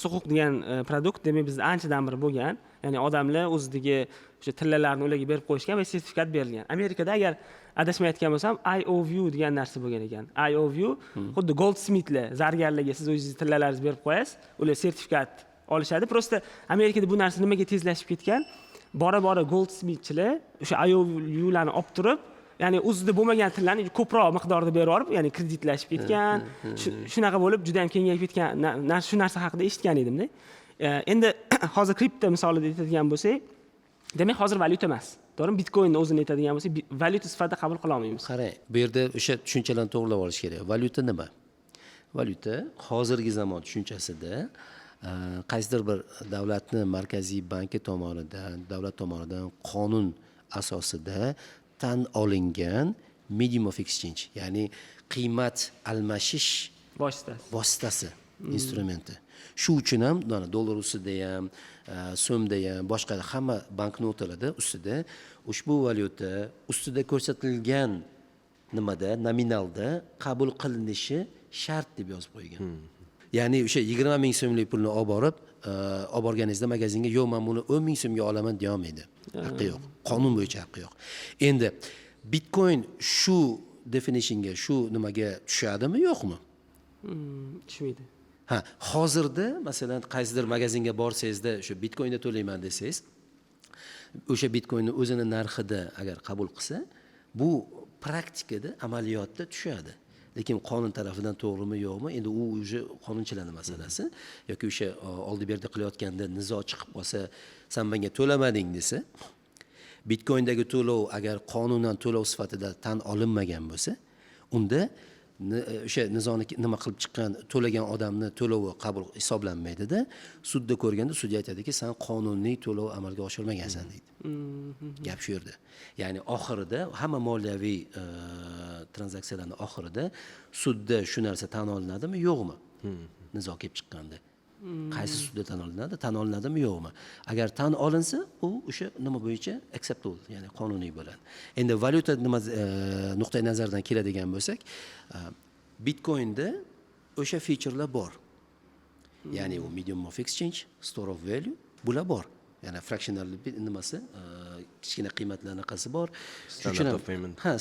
suquq degan produkt demak bizda anchadan beri bo'lgan. Ya'ni odamlar o'zidagi o'sha tillalarni ularga berib qo'yishgan va sertifikat berilgan. Amerikada agar adashmayotgan bo'lsam, IOU degan narsa bo'lgan ekan. IOU xuddi goldsmithlar, zargarlarga siz o'zingiz tillalaringizni berib qo'yasiz, ular sertifikat olishadi. Prosta Amerikada bu narsa nimaga tezlashib ketgan? Bora-bora goldsmithchilar o'sha IOUlarni olib turib, ya'ni o'zida bo'lmagan tillarni ko'proq miqdorda berib yorib, ya'ni kreditlashib ketgan, shunaqa bo'lib juda ham kengayib ketgan, shu narsa haqida eshitgan edimda. Endi hozir kripto misolida aytadigan bo'lsak, demak hozir valyuta emas. To'g'rimi? Bitcoinni o'zini aytadigan bo'lsak, valyuta sifatida qabul qila olmaymiz. Qarang, bu yerda o'sha tushunchalarni to'g'rilab olish kerak. Valyuta nima? Valyuta hozirgi zamon tushunchasida qaysidir bir davlatni markaziy banki tomonidan, davlat tomonidan qonun asosida tan olingan medium of exchange, ya'ni qiymat almashish vositasi, instrumenti. Shu uchun ham dollar ustida ham, so'mda ham, boshqa hamma banknotalarda ustida ushbu valyuta ustida ko'rsatilgan nimada, nominalda qabul qilinishi shart deb yozib qo'ygan. Ya'ni o'sha 20 ming so'mlik pulni olib borganingizda magazinga, yo'q, men buni 10 ming so'mga olaman deya olmaydi. Haqqi yo'q. Qonun bo'yicha haqqi yo'q. Endi Bitcoin shu definitionga, shu nimaga tushadimi, yo'qmi? Tushmaydi. Hozirda masalan qaysidir magazinga borsangizda shu Bitcoinda to'layman desangiz, o'sha Bitcoinni o'zini narxida agar qabul qilsa, bu praktikada, amaliyotda tushadi. Lekin qonun tarafidan to'g'rimi yo'qmi? Endi u o'sha qonunchilarning masalasi yoki o'sha oldi berdi qilayotganda nizo chiqib qolsa, sen menga to'lamading desa, Bitcoindagi to'lov agar qonunan to'lov sifatida tan olinmagan bo'lsa, unda o'sha nizoni nima qilib chiqqan to'lagan odamni to'lovi qabul hisoblanmaydida, sudda ko'rganda sudya aytadiki, sen qonuniy to'lov amalga oshirmagansan deydi. Gap shu yerda. Ya'ni oxirida hamma moliyaviy tranzaksiyalarning oxirida sudda shu narsa tan olinadimi, yo'qmi? Nizo kelib chiqqanda. Qaysi sudda tan olinadi, tan olinadimi, yo'qmi? Agar tan olinsa, u o'sha nima bo'yicha acceptable, ya'ni qonuniy bo'ladi. Endi valyuta nima nuqtai nazardan keladigan bo'lsak, Bitcoinda o'sha featurelar bor. Ya'ni u medium of exchange, store of value, bular bor. Ya'ni fractional nimasi, kichkina qiymatlar anaqasi bor. Standard of payment. Ha,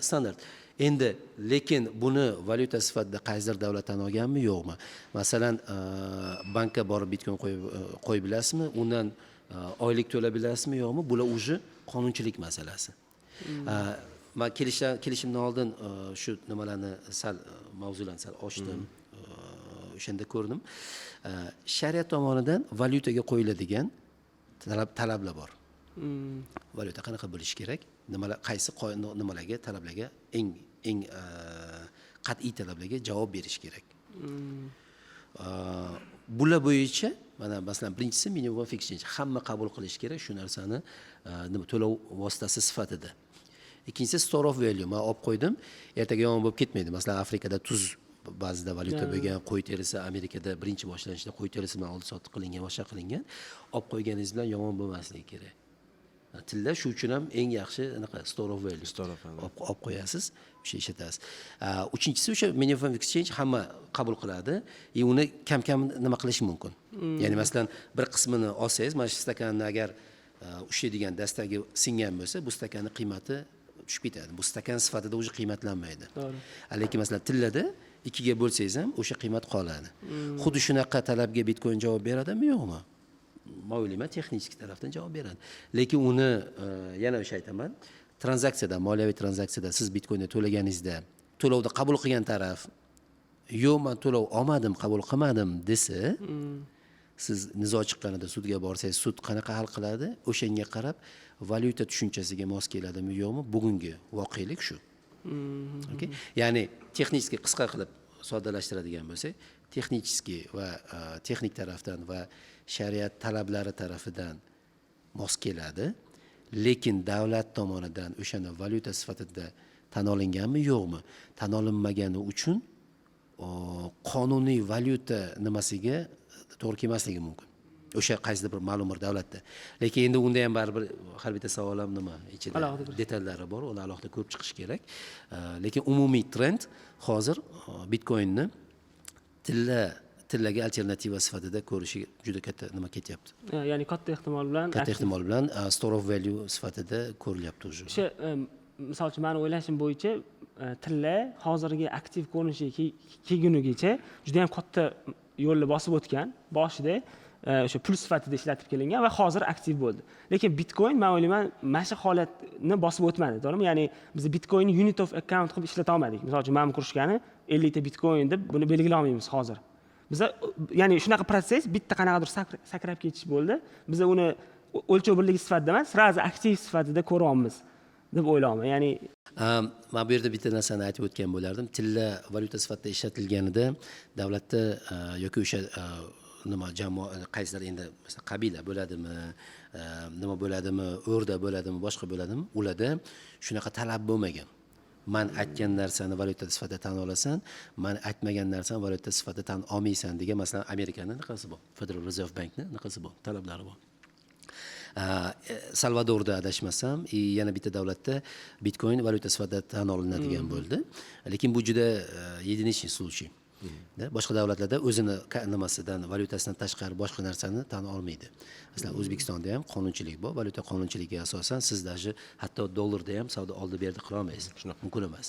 standard. Endi lekin buni valyuta sifatida qaysidir davlat tan olganmi, yo'qmi? Masalan, bankka borib Bitcoin qo'yib bilasizmi? Undan oylik to'lab bilasizmi, yo'qmi? Bular уже qonunchilik masalasi. Men kelishimdan oldin shu nimalarni mavzularni sal ochdim. O'shanda ko'rdim. Shariat tomonidan valyutaga qo'yiladigan talablar bor. Valyuta qanaqa bo'lishi kerak? Qaysi nimalarga, talablarga eng qat'iy talablarga javob berish kerak. Bular bo'yicha mana masalan birinchisi minimum of exchange, hamma qabul qilish kerak shu narsani to'lov vositasi sifatida. Ikkinchisi store of value, men olib qo'ydim, ertaga yomon bo'lib ketmaydi. Masalan, Afrikada tuz ba'zida valyuta bo'lgan, qo'y terisi, Amerikada birinchi boshlanishda qo'y terisi bilan oldi sotib qilingan, boshqa qilingan, olib qo'yganingiz bilan yomon bo'lmasligi kerak. Tilla shu uchun ham eng yaxshi anaqa store of value. Olib qo'yasiz, o'sha ishlatasiz. Uchinchisi o'sha minimum of exchange hamma qabul qiladi. Uni kam-kam nima qilish mumkin. Ya'ni masalan, bir qismini olsangiz, mana shu stakanni agar ushlaydigan dastagi singan bo'lsa, bu stakanning qiymati tushib ketadi. Bu stakan sifatida o'zi qiymatlanmaydi. Lekin masalan, tillada ikkiga bo'lsangiz ham o'sha qiymat qoladi. Xuddi shunaqa talabga Bitcoin javob beradimi, yo'qmi? Men o'ylayman, texnik tarafdan javob beradi. Lekin uni yana o'sha aytaman, tranzaksiyada, moliyaviy tranzaksiyada siz Bitcoinni to'laganingizda, to'lovni qabul qilgan taraf yo'q, men to'lov olmadim, qabul qilmadim desa, siz nizo chiqqanida sudga borsangiz, sud qanaqa hal qiladi? O'shanga qarab valyuta tushunchasiga mos keladimi, yo'qmi? Bugungi voqelik shu. Okay? Ya'ni texnik qisqa qilib soddalashtiradigan bo'lsak, texnik va texnik tarafdan va shariat talablari tarafidan mos keladi, lekin davlat tomonidan o'shani valyuta sifatida tan olinganmi, yo'qmi? Tan olinmagani uchun qonuniy valyuta nimasiga to'g'ri kelmasligi mumkin. O'sha qaysidir bir ma'lum bir davlatda. Lekin endi unda ham baribir har bitta savol ham nima ichida detallari bor, uni alohida ko'rib chiqish kerak. Lekin umumiy trend hozir Bitcoinni tillaga alternativa sifatida ko'rishi juda katta nima ketyapti. Ya'ni katta ehtimol bilan store of value sifatida ko'rilyapti o'sha. O'sha misol uchun meni o'ylashim bo'yicha tilla hozirgi aktiv ko'rinishiga kelgunigacha juda ham katta yo'lni bosib o'tgan. Boshida o'sha pul sifatida ishlatib kelingan va hozir aktiv bo'ldi. Lekin Bitcoin men o'ylayman, mana shu holatni bosib o'tmadi, to'g'rimi? Ya'ni biz Bitcoinni unit of account qilib ishlata olmadik. Misol uchun men kurishgani 50 ta Bitcoin deb buni belgilay olmaymiz hozir. Biz ya'ni shunaqa proses bitta qanaqadir sakrab ketish bo'ldi. Biz uni o'lchov birligi sifatida emas, srazi aktiv sifatida ko'ryapmiz deb o'ylayman. Ya'ni men bu yerda bitta narsani aytib o'tgan bo'lardim. Tilla valyuta sifatida ishlatilganida davlatda yoki o'sha nima jamoa qaysidir endi masalan qabila bo'ladimi, nima bo'ladimi, o'rda bo'ladimi, boshqa bo'ladimi, ularda shunaqa talab bo'lmagan. Men aytgan narsani valyuta sifatida tan olasan, men aytmagan narsani valyuta sifatida tan olmaysan degan masalan Amerikaning naqasi bor. Federal Reserve Bankning naqasi bor, talablari bor. Salvadorda adashmasam, yana bitta davlatda Bitcoin valyuta sifatida tan olinadigan bo'ldi. Lekin bu juda единичный случай. Boshqa davlatlarda o'zini nimasidan, valyutasidan tashqari boshqa narsani tan olmaydi. Masalan, O'zbekistonda ham qonunchilik bor, valyuta qonunchiligiga asosan siz даже hatto dollarda ham savdo oldi-berdi qila olmaysiz. Shunaqa mumkin emas.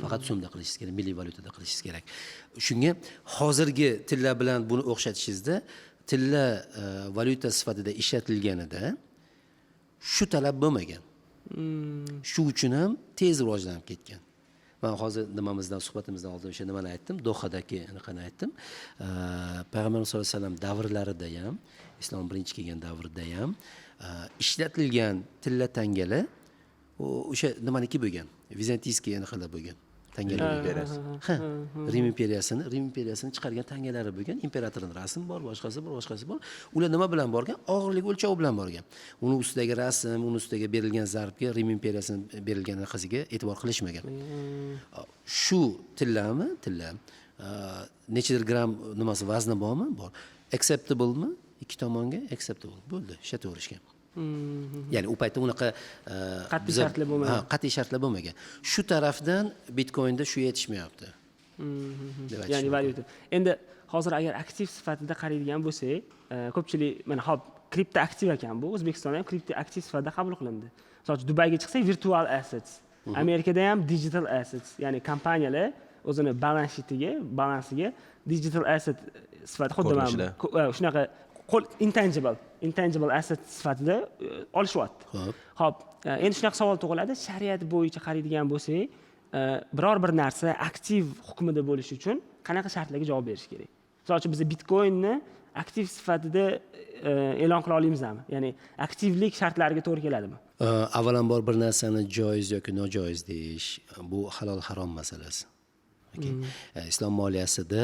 Faqat so'mda qilishingiz kerak, milliy valyutada qilishingiz kerak. Shunga hozirgi tilla bilan buni o'xshatishingizda, tilla valyuta sifatida ishlatilganida shu talab bo'lmagan. Shu uchun ham tez rivojlanib ketgan. Men hozir nimamizdan suhbatimizdan oldin o'sha nimani aytdim, Dohadagi anaqani aytdim. Payg'ambarimiz sollallohu alayhi vasallam davrlarida ham, islom birinchi kelgan davrida ham ishlatilgan tilla tangalar o'sha nimaniki bo'lgan. Vizantiyskiy anaqalar bo'lgan. Tangalar imperiyasi. Rim imperiyasini chiqargan tangalari bo'lgan. Imperatorning rasmi bor, boshqasi bor. Ular nima bilan borgan? Og'irlik o'lchovi bilan borgan. Uni ustidagi rasm, uni ustiga berilgan zarbga Rim imperiyasining berilgan narxasiga e'tibor qilishmagan. Shu tilla nechadir gramm nimasi vazni bormi? Bor. Acceptable-mi? Ikki tomonga acceptable. Bo'ldi, ishlataverishgan. Ya'ni u paytda unaqa qat'iy shartlar bo'lmagan. Qat'iy shartlar bo'lmagan. Shu tarafdan Bitcoinda shu yetishmayapti. Ya'ni valyuta. Endi hozir agar aktiv sifatida qaraydigan bo'lsak, ko'pchilik mana hop kripto aktiv ekan bu. O'zbekistonda ham kripto aktiv sifatida qabul qilindi. Masalan, Dubayga chiqsak virtual assets. Amerikada ham digital assets, ya'ni kompaniyalar o'zini balansiga digital asset sifatida xuddi mana shunaqa intangible asset sifatida olishyapti. Xo'p, endi shunaqa savol tug'iladi. Shariat bo'yicha qaraydigan bo'lsak, biror bir narsa aktiv hukmida bo'lishi uchun qanaqa shartlarga javob berish kerak? Misol uchun biz Bitcoinni aktiv sifatida e'lon qila olamizmi? Ya'ni aktivlik shartlariga to'g'ri keladimi? Avvalambor bir narsani joiz yoki nojoiz deyish, bu halol harom masalasi. Islom moliyasida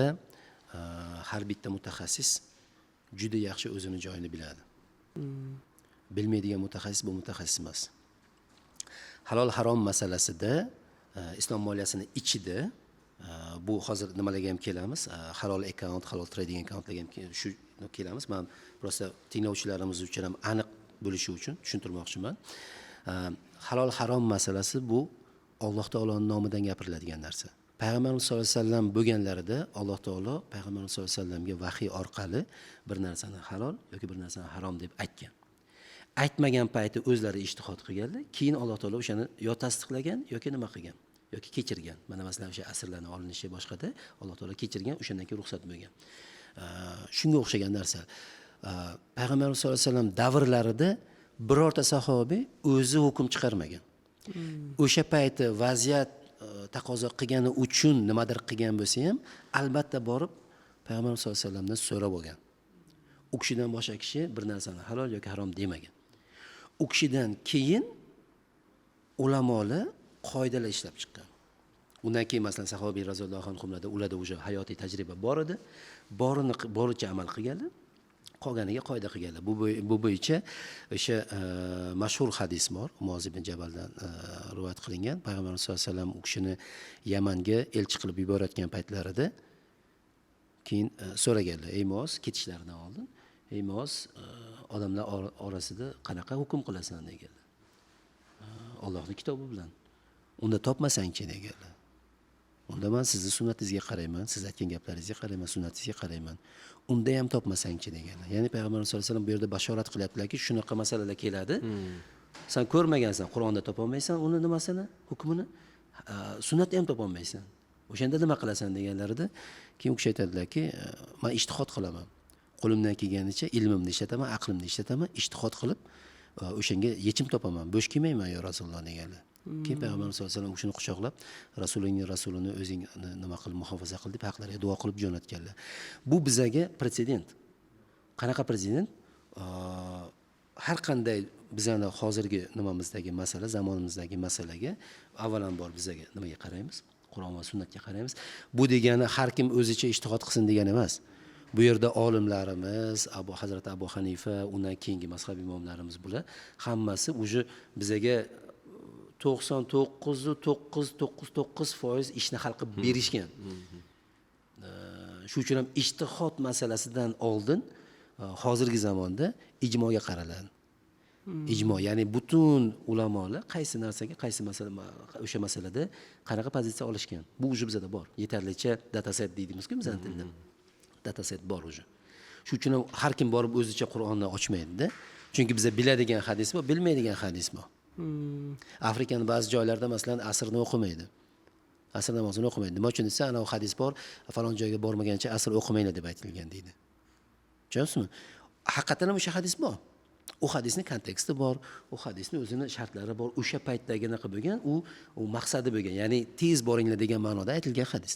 har bitta mutaxassis juda yaxshi o'zini joyini biladi. Bilmaydigan mutaxassis bu mutaxassis emas. Halol harom masalasida islom moliyasini ichida bu hozir nimalarga ham kelamiz, halol account, halol trading accountlarga ham shu kelamiz. Men prosta tinglovchilarimiz uchun ham aniq bo'lishi uchun tushuntirmoqchiman. Halol harom masalasi bu Alloh taoloning nomidan gapiriladigan narsa. Payg'ambarimiz sollallohu alayhi vasallam bo'lganlarida Alloh taolo Payg'ambarimiz sollallohu alayhi vasallamga vahiy orqali bir narsani halol yoki bir narsani harom deb aytgan. Aytmagan payti o'zlari ijtihod qilganlar, keyin Alloh taolo o'shani yo tasdiqlagan yoki nima qilgan yoki kechirgan. Mana masalan o'sha asrlarning olinishi boshqada Alloh taolo kechirgan, o'shandan keyin ruxsat bo'lgan. Shunga o'xshagan narsa. Payg'ambarimiz sollallohu alayhi vasallam davrlarida birorta sahobiy o'zi hukm chiqarmagan. O'sha payti vaziyat taqozo qilgani uchun nimadir qilgan bo'lsa ham, albatta borib Payg'ambarimiz sollallohu alayhi vasallamdan so'rab olgan. U kishidan boshqa kishi bir narsani halol yoki harom demagan. U kishidan keyin ulamolar qoidalar ishlab chiqqan. Undan keyin masalan sahobiy roziyallohu anhularda ularda o'sha hayotiy tajriba bor edi. Boricha amal qilganlar, qolganiga qoida qilganlar. Bu bo'yicha o'sha mashhur hadis bor, Muoz ibn Jabaldan rivoyat qilingan. Payg'ambarimiz sollallohu alayhi vasallam u kishini Yamanga elchi qilib yuborayotgan paytlarida keyin so'raganlar, "Ey Muoz, ketishlaridan oldin, ey Muoz, odamlar orasida qanaqa hukm qilasan?" deganlar. Allohning kitobi bilan. Unda topmasang-chi deganlar. Unda men sizni sunnatingizga qarayman, siz aytgan gaplaringizga qarayman, sunnatingizga qarayman. Unda ham topmasang-chi deganlar. Ya'ni Payg'ambarimiz sollallohu alayhi vasallam bu yerda bashorat qilyaptilarki, shunaqa masalalar keladi. Sen ko'rmagansan, Qur'onda topolmaysan uni nimasini, hukmini, sunnatda ham topolmaysan. O'shanda nima qilasan deganlarida, keyin u kishi aytadilarki, men ijtihod qilaman. Qo'limdan kelganicha ilmimni ishlataman, aqlimni ishlataman, ijtihod qilib o'shanga yechim topaman. Bo'sh kelmayman yo Rasululloh deganlar. Keyin Payg'ambarimiz sollallohu alayhi vasallam shuni quchoqlab, rasulini o'zing nima qil, muhofaza qil deb haqlariga duo qilib jo'natganlar. Bu bizaga pretsedent. Qanaqa pretsedent? Har qanday bizning hozirgi nimamizdagi masala, zamonimizdagi masalaga avvalambor bizaga nimaga qaraymiz? Qur'on va sunnatga qaraymiz. Bu degani har kim o'zicha ijtihod qilsin degani emas. Bu yerda olimlarimiz, Hazrat Abu Hanifa, undan keyingi mazhab imomlarimiz bular hammasi o'sha bizaga 99.999% ishni hal qilib berishgan. Shu uchun ham ijtihod masalasidan oldin hozirgi zamonda ijmoga qaraladi. Ijmo, ya'ni butun ulamolar qaysi narsaga, qaysi masala, o'sha masalada qanaqa pozitsiya olishgan. Bu o'sha bizda bor. Yetarlicha dataset deydimizku bizning tilda. Dataset bor o'sha. Shu uchun ham har kim borib o'zicha Qur'onni ochmaydi-da. Chunki biza biladigan hadis bor, bilmaydigan hadis bor. Afrikaning ba'zi joylarida masalan asrni o'qimaydi. Asr namozini o'qimaydi. Nima uchun desa, ana hadis bor, falon joyga bormagancha asr o'qimanglar deb aytilgan deydi. Tushunasizmi? Haqiqatan ham o'sha hadis bor. u hadisni konteksti bor, u hadisni o'zini shartlari bor, o'sha paytdagi anaqa bo'lgan, u maqsadi bo'lgan, ya'ni tez boringlar degan ma'noda aytilgan hadis.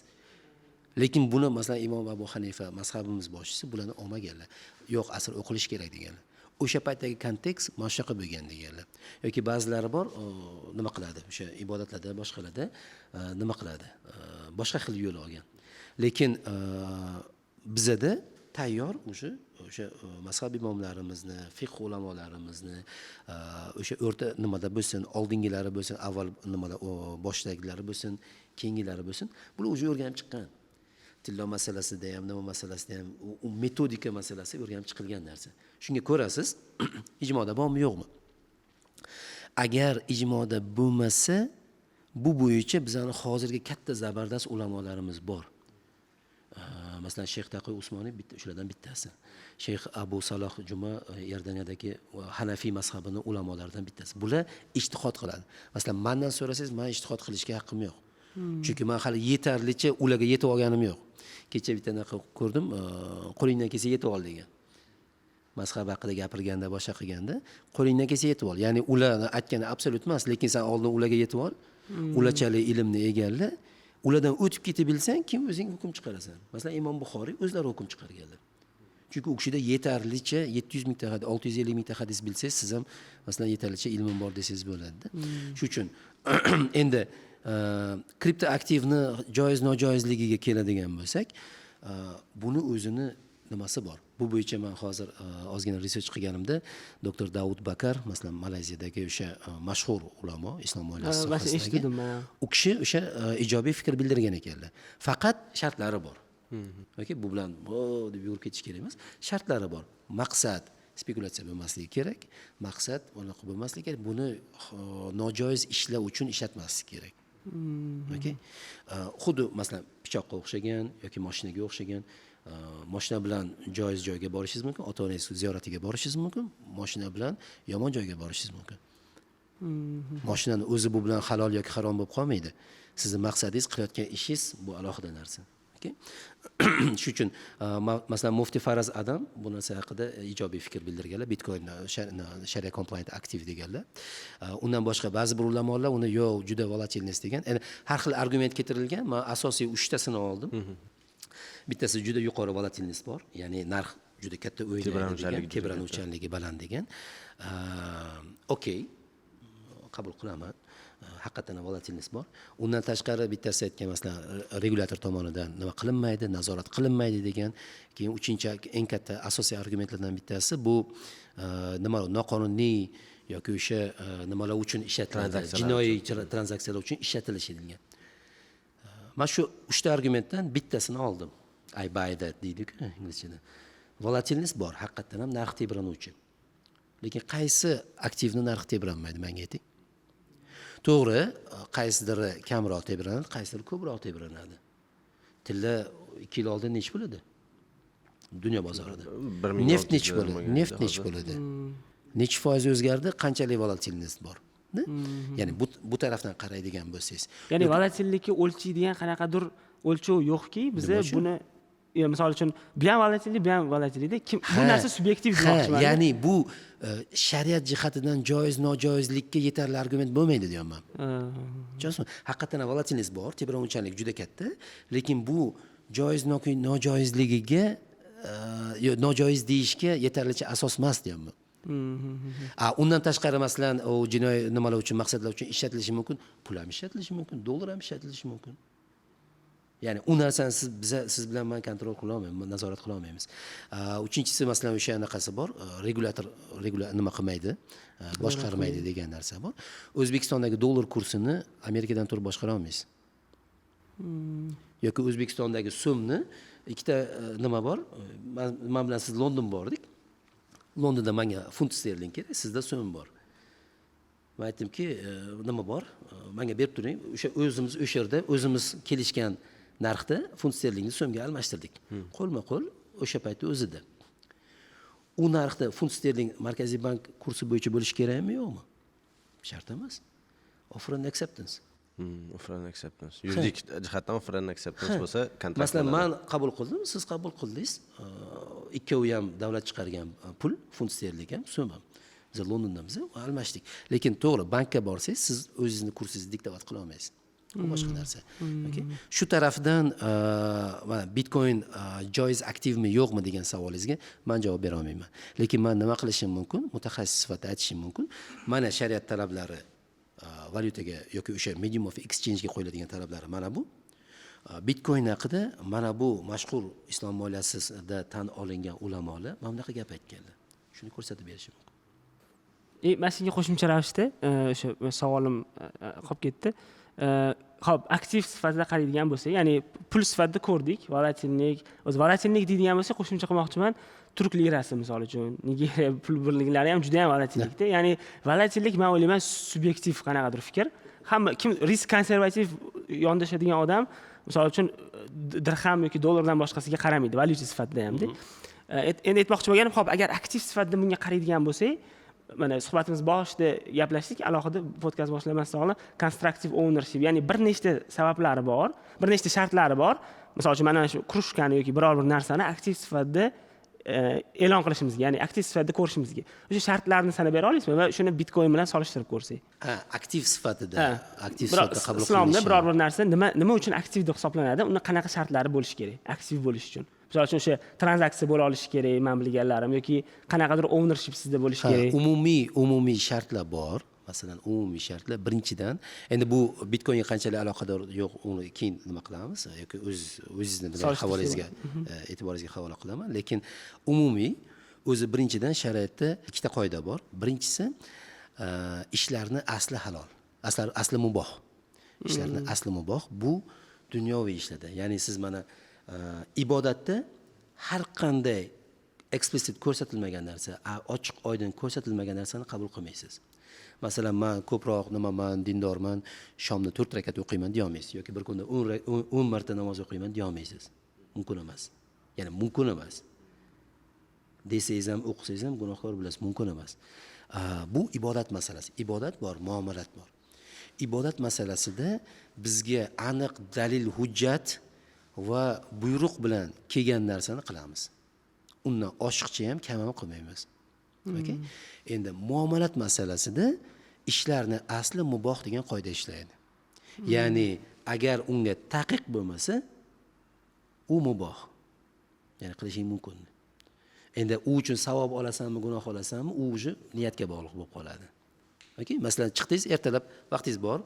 Lekin buni masalan Imom Abu Hanifa mazhabimiz boshchisi bularni olmaganlar. Yo'q, asr o'qilish kerak deganlar. O'sha paytdagi kontekst mana shunaqa bo'lgan deganlar. Yoki ba'zilari bor, nima qiladi? O'sha ibodatlarda, boshqalarda nima qiladi? Boshqa xil yo'l olgan. Lekin bizada tayyor o'sha mazhab imomlarimizni, fiqh ulamolarimizni, o'sha o'rta nimada bo'lsin, oldingilari bo'lsin, avval nimada boshdagilari bo'lsin, keyingilari bo'lsin, bular o'zi o'rganib chiqqan. Tillo masalasida ham, nima masalasida ham, u metodika masalasi o'rganib chiqilgan narsa. Shunga ko'rasiz, ijmoda bormi, yo'qmi? Agar ijmoda bo'lmasa, bu bo'yicha bizning hozirgi katta zabardast ulamolarimiz bor. Masalan, Sheyx Taqiy Usmoniy shulardan bittasi. Sheyx Abu Saloh Juma Iordaniyadagi Hanafiy mazhabining ulamolaridan bittasi. Bular ijtihod qiladi. Masalan, mendan so'rasangiz, men ijtihod qilishga haqqim yo'q. Chunki men hali yetarlicha ularga yetib olganim yo'q. Kecha bitta naqa ko'rdim, qo'lingdan kelsa yetib ol degan. Mazhab haqida gapirganda, boshqa qilganda, qo'lingdan kelsa yetib ol. Ya'ni ularni aytgani absolut emas, lekin sen oldin ularga yetib ol. Ularchalik ilmni egalla. Ulardan o'tib ketib bilsang, kim o'zing hukm chiqarasan. Masalan, Imom Buxoriy o'zlari hukm chiqarganlar. Chunki u kishida yetarlicha 700 mingta hadis, 650 mingta hadis bilsangiz, siz ham masalan yetarlicha ilmim bor desangiz bo'ladi. Shuning uchun endi kriptoaktivni joiz-nojoizligiga keladigan bo'lsak, buni o'zini nimasi bor. Bu bo'yicha men hozir ozgina research qilganimda Dr. Davud Bakar, masalan, Malayziyadagi o'sha mashhur ulamo, islom oilasi sohasidagi, u kishi o'sha ijobiy fikr bildirgan ekanlar. Faqat shartlari bor. Okey, bu bilan deb yurib ketish kerak emas. Shartlari bor. Maqsad spekulatsiya bo'lmasligi kerak. Maqsad unaqa bo'lmasligi kerak. Buni nojoiz ishlar uchun ishlatmaslik kerak. Okey. Xuddi masalan pichoqqa o'xshagan yoki mashinaga o'xshagan, mashina bilan joiz joyga borishingiz mumkin, ota-onangiz ziyoratiga borishingiz mumkin, mashina bilan yomon joyga borishingiz mumkin. Mashinani o'zi bu bilan halol yoki harom bo'lib qolmaydi. Sizning maqsadingiz, qilayotgan ishingiz bu alohida narsa. Okey. Shuning uchun masalan Mufti Faraz Adam bu narsa haqida ijobiy fikr bildirganlar, Bitcoin sharia compliant aktiv deganlar. Undan boshqa ba'zi bir ulamolar uni yo'q, juda volatilность degan. Ya'ni har xil argument keltirilgan. Men asosiy 3 tasini oldim. Bittasi juda yuqori volatilность bor, ya'ni narx juda katta o'ynaydi, tebranuvchanligi baland degan. Okey, qabul qilaman. Haqiqatan volatilность bor. Undan tashqari bittasi aytgan masalan regulyator tomonidan nima qilinmaydi, nazorat qilinmaydi degan. Keyin uchinchi eng katta asosiy argumentlardan bittasi bu nima noqonuniy yoki o'sha nimalar uchun ishlatiladi, jinoiy tranzaksiyalar uchun ishlatilishi degan. Men shu 3 ta argumentdan bittasini oldim. I buy that deydi-ku inglizchada. Volatilность bor, haqiqatan ham narx tebranuvchi. Lekin qaysi aktivni narxi tebranmaydi, menga ayting. To'g'ri, qaysidir kamroq tebranadi, qaysidir ko'proq tebranadi. Tilla 2 yil oldin nech bo'ladi? Dunyo bozorida. Neft nech bo'ladi? Neft nech bo'ladi? Nech foiz o'zgardi? Qanchalik volatilность bor? Ya'ni bu tarafdan qaraydigan bo'lsangiz. Ya'ni volatillikni o'lchaydigan qanaqadir o'lchov yo'qki, biz buni misol uchun bu ham volatillikda bu narsa subyektiv demoqchiman. Ya'ni bu shariat jihatidan joiz nojoizlikka yetarli argument bo'lmaydi deyapman. Tushunasizmi? Haqiqatan volatilность bor, tebranuvchanlik juda katta, lekin bu joiz nojoizligiga nojoiz deyishga yetarlicha asos emas deyapman. Undan tashqari masalan u jinoiy nimalar uchun, maqsadlar uchun ishlatilishi mumkin, pul ham ishlatilishi mumkin, dollar ham ishlatilishi mumkin. Ya'ni u narsani siz bilan men kontrol qila olmaymiz, nazorat qila olmaymiz. Uchinchisi masalan o'sha anaqasi bor, regulyator nima qilmaydi, boshqarmaydi degan narsa bor. O'zbekistondagi dollar kursini Amerikadan turib boshqara olmaysiz. Yoki O'zbekistondagi so'mni ikkita nima bor? Men bilan siz London bordik. Londonda menga funt sterling kerak, sizda so'm bor. Men aytdimki, nima bor? Menga berib turing. O'sha o'zimiz o'sha yerda o'zimiz kelishgan narxda funt sterlingni so'mga almashtirdik. Qo'lma-qo'l o'sha paytda o'zida. U narxda funt sterling Markaziy bank kursi bo'yicha bo'lishi kerakmi, yo'qmi? Shart emas. Offer and acceptance. Offer and acceptance. Yuridik jihatdan offer and acceptance bo'lsa, kontrakt. Masalan, men qabul qildim, siz qabul qildingiz. Ikkovi ham davlat chiqargan pul, funt sterling ham, so'm ham. Biz Londondamiz, almashdik. Lekin to'g'ri, bankka borsangiz, siz o'zingizni kursingizni diktovat qila olmaysiz. Bu boshqa narsa. Okay? Shu tarafdan mana Bitcoin joiz aktivmi yo'qmi degan savolingizga men javob bera olmayman. Lekin men nima qilishim mumkin? Mutaxassis sifatida aytishim mumkin. Mana shariat talablari valyutaga yoki o'sha medium of exchange ga qo'yiladigan talablari mana bu. Bitcoin haqida mana bu mashhur islom moliyasida tan olingan ulamolar mana bunaqa gap aytganlar. Shuni ko'rsatib berishim mumkin. Mana shunga qo'shimcha ravishda o'sha savolim qolib ketdi. Xo'p, aktiv sifatida qaraydigan bo'lsak, ya'ni pul sifatida ko'rdik, volatillik, o'zi volatillik deydigan bo'lsak, qo'shimcha qilmoqchiman, turk lirasi misol uchun, Nigeriya pul birliklari ham juda ham volatillikda. Ya'ni volatillik men o'ylayman subyektiv qanaqadir fikr. Hamma kim risk konservativ yondashadigan odam, misol uchun dirham yoki dollardan boshqasiga qaramaydi, valyuta sifatida ham-da. Endi aytmoqchi bo'lganim, xo'p, agar aktiv sifatida bunga qaraydigan bo'lsak, mana suhbatimiz boshida gaplashdik, alohida podkast boshlamasdan oldin constructive ownership, ya'ni bir nechta sabablari bor, bir nechta shartlari bor. Misol uchun mana shu krujkani yoki biror bir narsani aktiv sifatida e'lon qilishimizga, ya'ni aktiv sifatida ko'rishimizga o'sha shartlarni sanab bera olasizmi va shuni Bitcoin bilan solishtirib ko'rsak? Aktiv sifatida qabul qilinishi. Islomda biror bir narsa nima uchun aktiv deb hisoblanadi? Unda qanaqa shartlari bo'lishi kerak aktiv bo'lish uchun? Misol uchun o'sha tranzaksiya bo'la olishi kerak, men bilganlarim, yoki qanaqadir ownership sizda bo'lishi kerak. Umumiy shartlar bor. Masalan, umumiy shartlar birinchidan, endi bu Bitcoinga qanchalik aloqador yo'q, uni keyin nima qilamiz yoki o'zingizni havolangizga, e'tiboringizga havola qilaman. Lekin umumiy o'zi birinchidan shariatda ikkita qoida bor. Birinchisi, ishlarni asli halol, asli muboh. Ishlarni asli muboh, bu dunyoviy ishlarda. Ya'ni siz mana ibodatda har qanday explicit ko'rsatilmagan narsa, ochiq oydin ko'rsatilmagan narsani qabul qilmaysiz. Masalan, men ko'proq nimaman, dindorman, shomni 4 rakat o'qiyman deya olmaysiz yoki bir kunda 10 marta namoz o'qiyman deya olmaysiz. Mumkin emas. Ya'ni mumkin emas. Desangiz ham, o'qisangiz ham gunohkor bo'lasiz, mumkin emas. Bu ibodat masalasi. Ibodat bor, muomalat bor. Ibodat masalasida bizga aniq dalil, hujjat va buyruq bilan kelgan narsani qilamiz. Undan oshiqcha ham kam ham qilmaymiz. Okay? Endi muomalat masalasida ishlarni asli muboh degan qoida ishlaydi. Ya'ni agar unga taqiq bo'lmasa, u muboh. Ya'ni qilishing mumkin. Endi u uchun savob olasanmi, gunoh olasanmi, u o'zi niyatga bog'liq bo'lib qoladi. Okay? Masalan, chiqdingiz, ertalab vaqtingiz bor,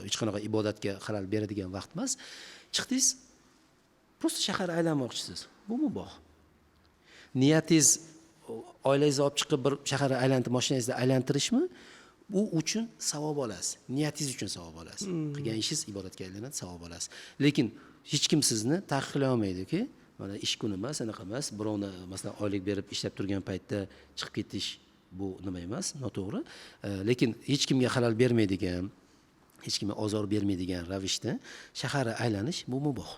hech qanaqa ibodatga xalal beradigan vaqt emas. Chiqdingiz, prosta shahar aylanmoqchisiz. Bu muboh. Niyatingiz oilangizni olib chiqib bir shaharni aylantirib, mashinangizda aylantirishmi? Bu uchun savob olasiz. Niyatingiz uchun savob olasiz. Qilgan ishingiz ibodatga aylanadi, savob olasiz. Lekin hech kim sizni taqiqlay olmaydi-ki, mana ish kuni emas, anaqa emas, birovni masalan oylik berib ishlab turgan paytda chiqib ketish bu nima emas, noto'g'ri. Lekin hech kimga xalal bermaydigan, hech kimga ozor bermaydigan ravishda shaharni aylanish bu muboh.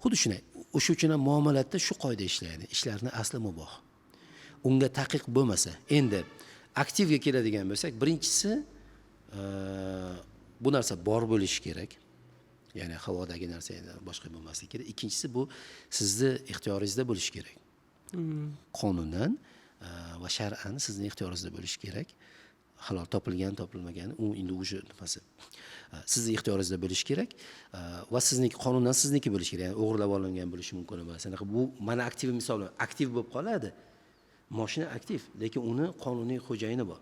Xuddi shunday. O'sha uchun ham muomalatda shu qoida ishlaydi. Ishlarni asli muboh. Unga taqiq bo'lmasa, endi aktivga keladigan bo'lsak, birinchisi bu narsa bor bo'lishi kerak. Ya'ni havodagi narsa boshqa bo'lmasligi kerak. Ikkinchisi bu sizni ixtiyoringizda bo'lishi kerak. Qonundan va shar'an sizning ixtiyoringizda bo'lishi kerak. Halol topilgan, topilmagan, u endi o'sha nimasi. Sizning ixtiyoringizda bo'lishi kerak va sizniki qonundan sizniki bo'lishi kerak. Ya'ni o'g'irlab olingan bo'lishi mumkin emas. Anaqa bu mana aktiv misolim, aktiv bo'lib qoladi. Mashina aktiv, lekin uni qonuniy xo'jayini bor.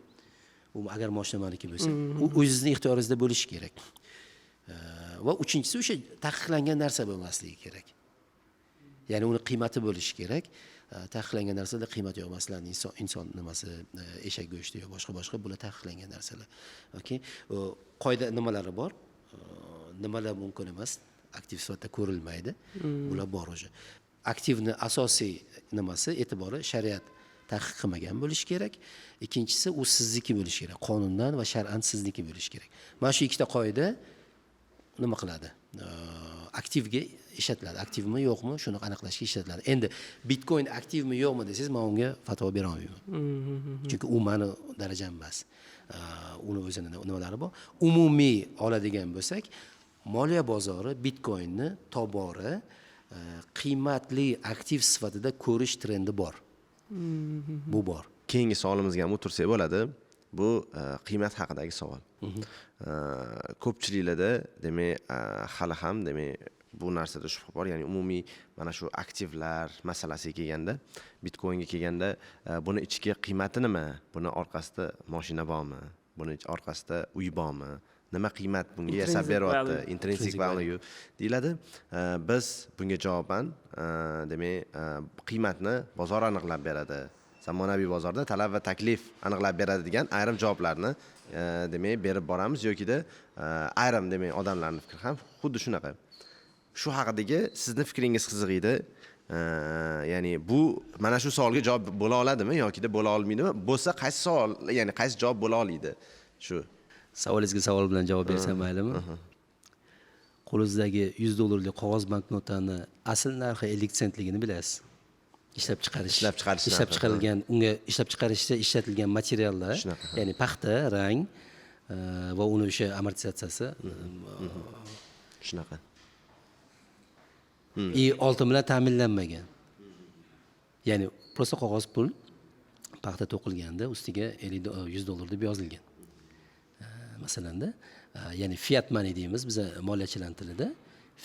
U agar mashina maniki bo'lsa, u o'zingizning ixtiyoringizda bo'lishi kerak. Va uchinchisi o'sha taqiqlangan narsa bo'lmasligi kerak. Ya'ni uni qiymati bo'lishi kerak. Taqiqlangan narsalar qiymati yo'q, masalan, inson nimasi, eshak go'shti yo boshqa bular taqiqlangan narsalar. Okay? Qoida nimalari bor? Nimalar mumkin emas, aktiv sifatida ko'rilmaydi. Bular bor o'sha. Aktivni asosiy nimasi, e'tibori shariat taqiq qilmagan bo'lishi kerak. Ikkinchisi u sizniki bo'lishi kerak. Qonundan va shar'an sizniki bo'lishi kerak. Mana shu ikkita qoida nima qiladi? Aktivga ishlatiladi. Aktivmi yo'qmi, shuni aniqlashga ishlatiladi. Endi Bitcoin aktivmi yo'qmi desangiz, men unga fatvo bera olmayman. Chunki u meni darajam emas. Uni o'zini nimalari bor. Umumiy oladigan bo'lsak, moliya bozori Bitcoinni tobora qiymatli aktiv sifatida ko'rish trendi bor. Bu bor. keyingi savolimizga ham o'tirsak bo'ladi. Bu qiymat haqidagi savol. Ko'pchiliklarda demak hali ham demak bu narsada shubha bor. Ya'ni umumiy mana shu aktivlar masalasiga kelganda, Bitcoinga kelganda buni ichki qiymati nima? Buni orqasida mashina bormi? Buni orqasida uy bormi? Nima qiymat bunga yasab beryapti? Intrinsic value deyiladi. Biz bunga javoban demak qiymatni bozor aniqlab beradi. Zamonaviy bozorda talab va taklif aniqlab beradi degan ayrim javoblarni demak berib boramiz yoki-da ayrim demak odamlarning fikri ham xuddi shunaqa. Shu haqidagi sizning fikringiz qiziqiydi. Ya'ni bu mana shu savolga javob bo'la oladimi yoki-da bo'la olmaydimi? Bo'lsa qaysi savol, ya'ni qaysi javob bo'la oladi? Shu Savolingizga savol bilan javob bersam maylimi? Qo'lingizdagi $100 qog'oz banknotani asl narxi 50 sentligini bilasiz. Ishlab chiqarilgan, unga ishlab chiqarishda ishlatilgan materiallar, ya'ni paxta, rang va uni o'sha amortizatsiyasi shunaqa. oltin bilan ta'minlanmagan. Ya'ni prosta qog'oz pul paxta to'qilganda ustiga $100 deb yozilgan. Masalanda, ya'ni fiat money deymiz biz moliyachilar tilida.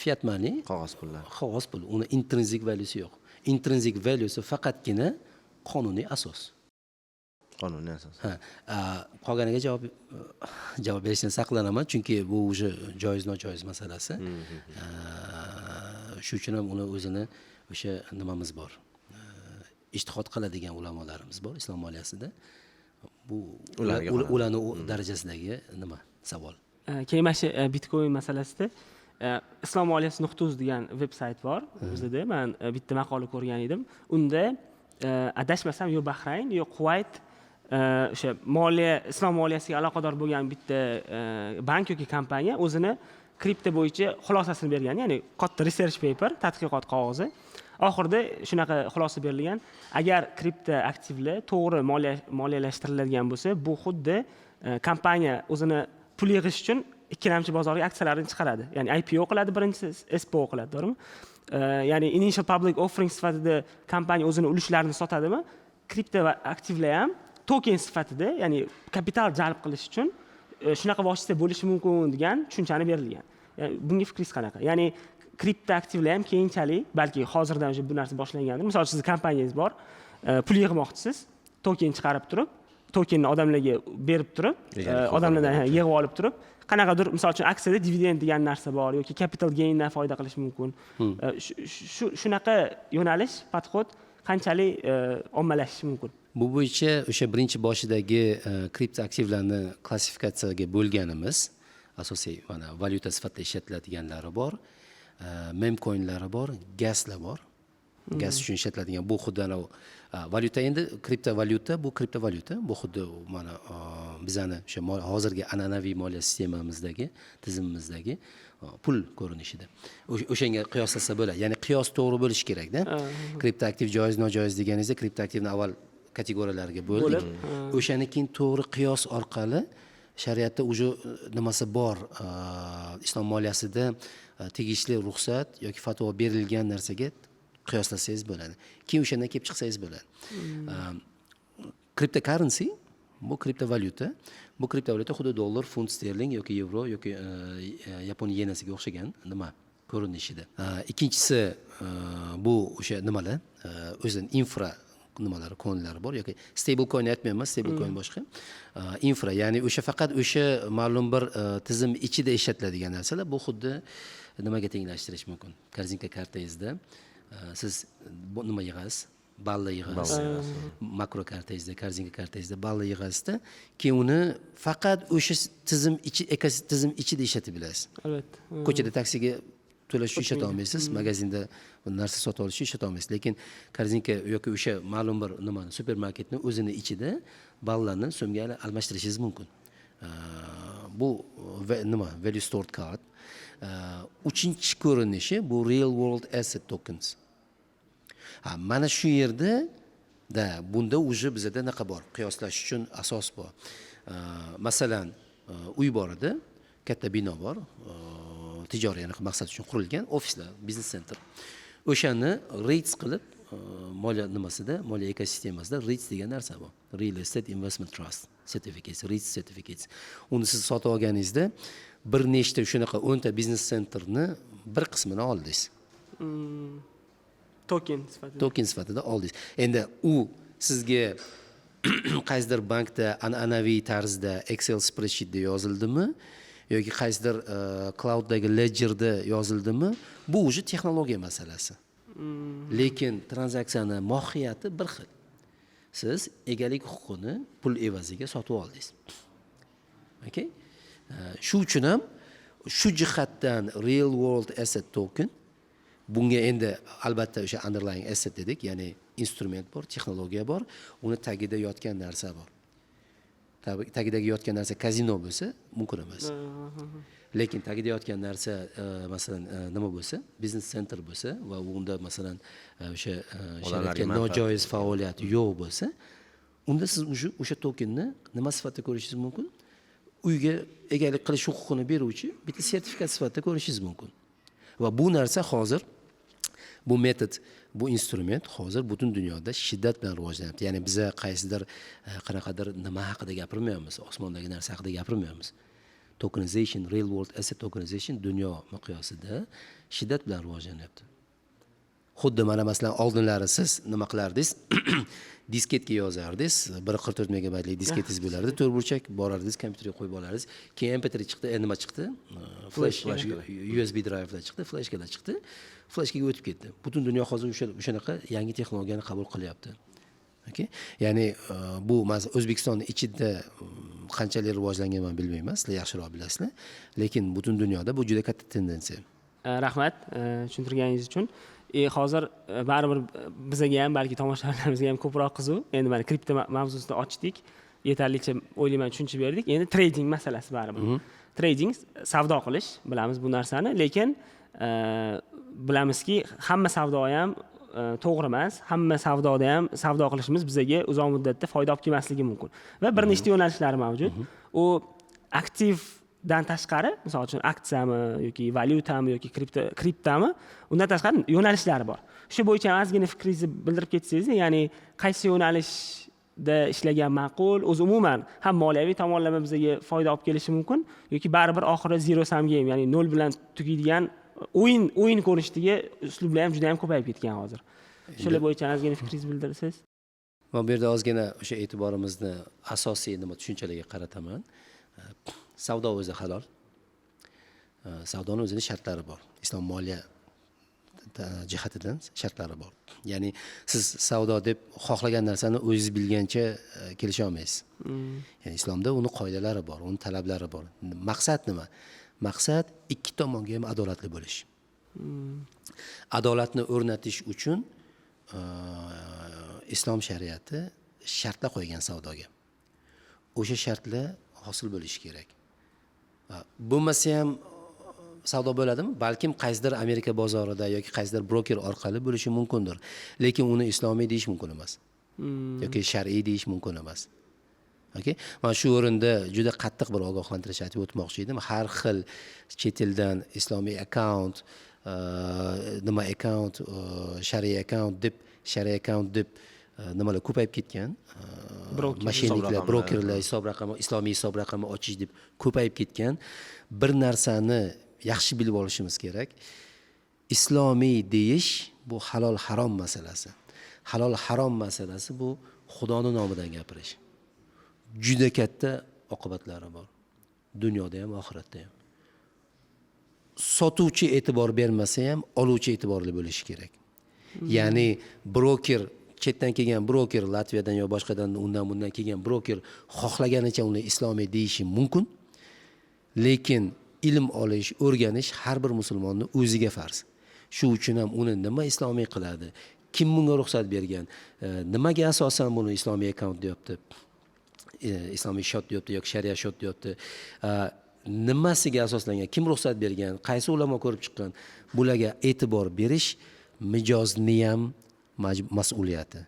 Fiat money Qog'oz pullar. Qog'oz pul, uni intrinsic valuesi yo'q. Intrinsic valuesi faqatgina qonuniy asos. Qonuniy asos. Qolganiga javob berishdan saqlanaman, chunki bu o'sha joiz-nojoiz masalasi. Shuning uchun ham uni o'zini o'sha nimamiz bor. Ijtihod qiladigan ulamolarimiz bor islom moliyasida. Bu ularning darajasidagi nima savol. Keyin mana shu Bitcoin masalasida islom moliyasi.uz degan veb-sayt bor bizda. Men bitta maqola ko'rgan edim. Unda adashmasam yo Bahrayn yo Kuvayt o'sha islom moliyasiga aloqador bo'lgan bitta bank yoki kompaniya o'zini kripto bo'yicha xulosasini bergan. Ya'ni katta research paper, tadqiqot qog'ozi. Oxirida shunaqa xulosa berilgan. Agar kripto aktivlar to'g'ri moliyalashtiriladigan bo'lsa, bu xuddi kompaniya o'zini pul yig'ish uchun ikkilamchi bozorga aksiyalarini chiqaradi. Ya'ni IPO qiladi, birinchisi SPO qiladi, to'g'rimi? Ya'ni initial public offering sifatida kompaniya o'zini ulushlarini sotadimi? Kripto va aktivlar ham token sifatida, ya'ni kapital jalb qilish uchun shunaqa vosita bo'lishi mumkin degan tushunchani berilgan. Ya'ni bunga fikringiz qanaqa? Ya'ni kripto aktivlar ham keyinchalik, balki hozirdan o'sha bu narsa boshlangandir. Misol uchun sizning kompaniyangiz bor, pul yig'moqchisiz, token chiqarib turib, tokenni odamlarga berib turib, odamlardan yig'ib olib turib, qanaqadir misol uchun aksiyada dividend degan narsa bor yoki capital gaindan foyda qilish mumkin. Shunaqa yo'nalish, podxod qanchalik ommalashishi mumkin? Bu bo'yicha o'sha birinchi boshidagi kripto aktivlarni klassifikatsiyaga bo'lganimiz, asosiy mana valyuta sifatida ishlatiladiganlari bor, mem coinlari bor, gaslar bor. Gas uchun ishlatiladigan bu xuddi valyuta, endi kriptovalyuta, bu kriptovalyuta, bu xuddi mana bizani o'sha hozirgi an'anaviy moliya sistemamizdagi, tizimimizdagi pul ko'rinishida. O'shanga qiyoslasa bo'ladi. Ya'ni qiyos to'g'ri bo'lishi kerak-da. Kripto aktiv joiz, nojoiz deganingizda kripto aktivni avval kategoriyalarga bo'ldik. O'shani keyin to'g'ri qiyos orqali shariatda uje nimasi bor, islom moliyasida tegishli ruxsat yoki fatvo berilgan narsaga qiyoslasangiz bo'ladi. Keyin o'shandan kelib chiqsangiz bo'ladi. Cryptocurrency bu kriptovalyuta. Bu kriptovalyuta xuddi dollar, funt sterling yoki yevro yoki yapon yenasiga o'xshagan nima ko'rinishida. Ikkinchisi bu o'sha nimalar, o'zining infra nimalari, coinlari bor yoki stable coin aytmayman, stable coin boshqa. Infra, ya'ni o'sha faqat o'sha ma'lum bir tizim ichida ishlatiladigan narsalar. Bu xuddi nimaga tenglashtirish mumkin? Korzinka kartangizda siz nima yig'asiz? Balla yig'asiz. Makro kartangizda, korzinka kartangizda balla yig'asizda, keyin uni faqat o'sha tizim ekosistem ichida ishlatib bilasiz. Albatta. Ko'chada taksiga to'lash uchun ishlata olmaysiz, magazinda narsa sotib olish uchun ishlata olmaysiz. Lekin korzinka yoki o'sha ma'lum bir nimani, supermarketni o'zini ichida ballarni so'mga almashtirishingiz mumkin. Bu nima? Value stored card. Uchinchi ko'rinishi bu real world asset tokens. Mana shu yerda bunda uje bizda naqa bor? Qiyoslash uchun asos bor. Masalan, uy bor edi, katta bino bor. Tijoriy maqsad uchun qurilgan ofislar, biznes center. O'shani rates qilib moliya nimasida, moliya ekosistemasida REITs degan narsa bor. Real Estate Investment Trust Certificates, REITs certificates. Uni siz sotib olganingizda bir nechta shunaqa 10 ta biznes sentrni bir qismini oldingiz. Token sifatida. Token sifatida oldingiz. Endi u sizga qaysidir bankda an'anaviy tarzda Excel spreadsheetda yozildimi yoki qaysidir clouddagi ledgerda yozildimi, bu уже texnologiya masalasi. Lekin tranzaksiyani mohiyati bir xil. Siz egalik huquqini pul evaziga sotib oldingiz. Okay? Shu uchun ham shu jihatdan real world asset token bunga endi albatta o'sha underlying asset dedik, ya'ni instrument bor, texnologiya bor, uni tagida yotgan narsa bor. Tagidagi yotgan narsa kazino bo'lsa, mumkin emas. Lekin tagida yotgan narsa masalan nima bo'lsa, business center bo'lsa va unda masalan o'sha shirkatga nojoiz faoliyat yo'q bo'lsa, unda siz o'sha tokenni nima sifatida ko'rishingiz mumkin? Uyga egalik qilish huquqini beruvchi bitta sertifikat sifatida ko'rishingiz mumkin. Va bu narsa hozir bu metod, bu instrument hozir butun dunyoda shiddat bilan rivojlanyapti. Ya'ni biz qaysidir qanaqadir nima haqida gapirmayapmiz, osmondagi narsa haqida gapirmayapmiz. Tokenization, real world asset tokenization dunyo miqyosida shiddat bilan rivojlanyapti. Xuddi mana masalan oldinlari siz nima qilardingiz? Disketga yozardingiz, 144 megabaytlik disketingiz bo'lardi, to'rtburchak borardingiz, kompyuterga qo'yib olardingiz. Keyin MP3 chiqdi, nima chiqdi? Flash USB drive'lar chiqdi, flashkalar chiqdi. Flashkaga o'tib ketdi. Butun dunyo hozir o'shanaqa yangi texnologiyani qabul qilyapti. Okay? Ya'ni bu O'zbekiston ichida qanchalik rivojlangan men bilmayman, sizlar yaxshiroq bilasizlar. Lekin butun dunyoda bu juda katta tendensiya. Rahmat tushuntirganingiz uchun. Hozir baribir bizga ham, balki tomoshabinlarimizga ham ko'proq qiziq. Endi mana kripto mavzusini ochdik. Yetarlicha o'ylayman tushunchib berdik. Endi trading masalasi baribir. Trading savdo qilish, bilamiz bu narsani, lekin bilamizki, hamma savdo ham to'g'ri emas. Hamma savdoda ham savdo qilishimiz bizga uzoq muddatda foyda olib kelmasligi mumkin. Va bir nechta yo'nalishlari mavjud. U aktivdan tashqari, misol uchun aksiyami yoki valyutami yoki kriptami, undan tashqari yo'nalishlari bor. Shu bo'yicha ozgina fikringizni bildirib ketsangiz, ya'ni qaysi yo'nalishda ishlagan ma'qul, o'zi umuman ham moliyaviy tomonlama bizga foyda olib kelishi mumkin yoki baribir oxiri zero sum game, ya'ni 0 bilan tugaydigan o'yin ko'rinishdagi uslublar ham juda ham ko'payib ketgan hozir. Shular bo'yicha ozgina fikringizni bildirsangiz. Men bu yerda ozgina o'sha e'tiborimizni asosiy nima tushunchalarga qarataman. Savdo o'zi halol. Savdoning o'zining shartlari bor. Islom moliya jihatidan shartlari bor. Ya'ni siz savdo deb xohlagan narsani o'zingiz bilgancha kelisha olmaysiz. Ya'ni islomda uni qoidalari bor, uni talablari bor. Maqsad nima? Maqsad ikki tomonga ham adolatli bo'lish. Adolatni o'rnatish uchun islom shariati shartlar qo'ygan savdoga. O'sha shartlar hosil bo'lishi kerak. Bo'lmasa ham savdo bo'ladimi? Balkim qaysidir Amerika bozorida yoki qaysidir broker orqali bo'lishi mumkindir. Lekin uni islomiy deyish mumkin emas. Yoki shar'iy deyish mumkin emas. Okay? Mana shu o'rinda juda qattiq bir ogohlantirish aytib o'tmoqchi edim. Har xil chet eldan islomiy akkaunt, nima akkaunt, shar'iy akkaunt deb nimalar ko'payib ketgan. Mashinliklar, brokerlar hisob raqami, islomiy hisob raqami ochish deb ko'payib ketgan. Bir narsani yaxshi bilib olishimiz kerak. Islomiy deyish bu halol harom masalasi. Halol harom masalasi bu Xudoning nomidan gapirish. Juda katta oqibatlari bor. Dunyoda ham, oxiratda ham. Sotuvchi e'tibor bermasa ham, oluvchi e'tiborli bo'lishi kerak. Ya'ni broker, chetdan kelgan broker, Latviyadan yo boshqadan undan kelgan broker xohlaganicha uni islomiy deyishi mumkin. Lekin ilm olish, o'rganish har bir musulmonning o'ziga farz. Shu uchun ham uni nima islomiy qiladi? Kim bunga ruxsat bergan? Nimaga asosan buni islomiy akkaunt deyapti? Islomiy shot deyapti yoki shariat shot deyapti. Nimasiga asoslangan? Kim ruxsat bergan? Qaysi ulamo ko'rib chiqqan? Bularga e'tibor berish mijozni ham mas'uliyati.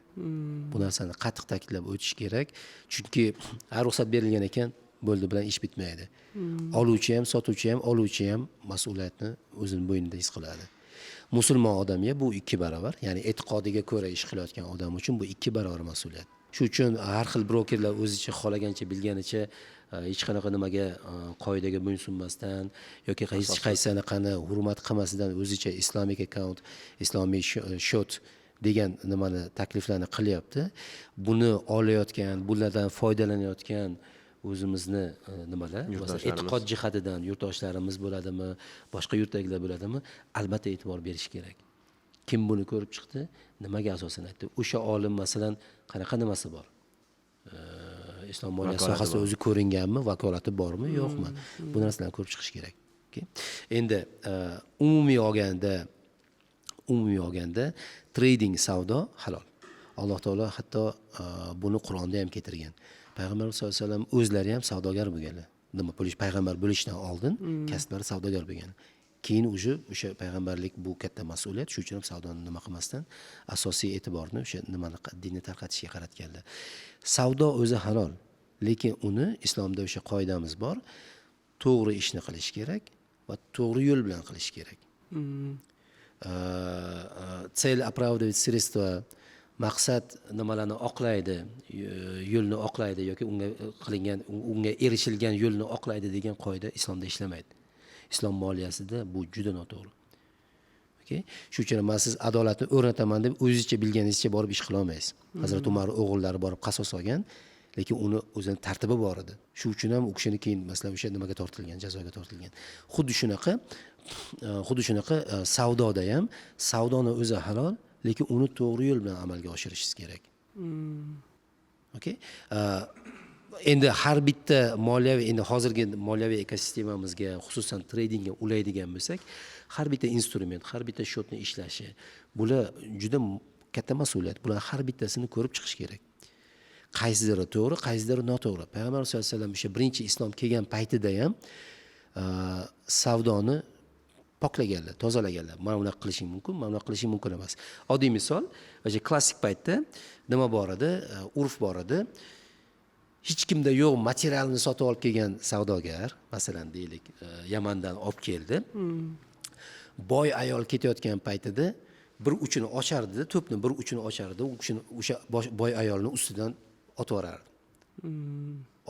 Bu narsani qattiq ta'kidlab o'tish kerak. Chunki ruxsat berilgan ekan, bo'ldi bilan ish bitmaydi. Oluvchi ham, sotuvchi ham, oluvchi ham mas'uliyatni o'zining bo'ynida his qiladi. Musulmon odamga bu 2 barobar, ya'ni e'tiqodiga ko'ra ish qilayotgan odam uchun bu 2 barobar mas'uliyat. Shu uchun har xil brokerlar o'zicha xohlagancha bilganicha hech qanaqa nimaga qoidaga bo'ysunmasdan yoki hech qaysanaqani hurmat qilmasdan o'zicha islamic account, islomiy shot degan nimani takliflarni qilyapti. Buni olayotgan, bulardan foydalanayotgan o'zimizni nimalar, e'tiqod jihatidan yurtdoshlarimiz bo'ladimi, boshqa yurtdagilar bo'ladimi, albatta e'tibor berish kerak. Kim buni ko'rib chiqdi? Nimaga asosan aytdi? O'sha olim masalan qanaqa nimasi bor? Islom moliyasi sohasida o'zi ko'ringanmi, vakolati bormi, yo'qmi? Bu narsalarni ko'rib chiqish kerak. Endi umumiy olganda trading savdo halol. Alloh taolo hatto buni Qur'onda ham keltirgan. Payg'ambar sollallohu alayhi vasallam o'zlari ham savdogar bo'lganlar. Nima bo'lish payg'ambar bo'lishdan oldin kasblari savdogar bo'lgan. Keyin o'sha payg'ambarlik bu katta mas'uliyat, shuning uchun ham savdoni nima qilmasdan asosiy e'tiborni o'sha nimani dinni tarqatishga qaratganlar. Savdo o'zi halol, lekin uni islomda o'sha qoidamiz bor. To'g'ri ishni qilish kerak va to'g'ri yo'l bilan qilish kerak. Цель оправдывает средства. Maqsad nimalarni oqlaydi, yo'lni oqlaydi yoki unga erishilgan yo'lni oqlaydi degan qoida islomda ishlamaydi. Islom moliyasida bu juda noto'g'ri. Okay? Shu uchun men siz adolatni o'rnataman deb o'zingizcha bilganingizcha borib ish qila olmaysiz. Hazrat Umar o'g'illari borib qasos olgan, lekin uni o'zining tartibi bor edi. Shu uchun ham u kishini keyin masalan o'sha nimaga tortilgan, jazoga tortilgan. Xuddi shunaqa savdoda ham savdoni o'zi halol, lekin uni to'g'ri yo'l bilan amalga oshirishingiz kerak. Okay? Endi har bitta moliyaviy, endi hozirgi moliyaviy ekosistemamizga, xususan tradingga ulaydigan bo'lsak, har bitta instrument, har bitta shotni ishlashi, bular juda katta mas'uliyat. Bular har bittasini ko'rib chiqish kerak. Qaysilari to'g'ri, qaysilari noto'g'ri. Payg'ambar sollallohu alayhi vasallam o'sha birinchi islom kelgan paytida ham savdoni poklaganlar, tozalaganlar. Mana bunaqa qilishing mumkin, mana bunaqa qilishing mumkin emas. Oddiy misol, o'sha klassik paytda nima bor edi? Urf bor edi. Hech kimda yo'q materialni sotib olib kelgan savdogar, masalan deylik, Yamandan olib keldi. Boy ayol ketayotgan paytida bir uchini ochardi, to'pni bir uchini ochardi, u kishini o'sha boy ayolning ustidan otib yuborardi.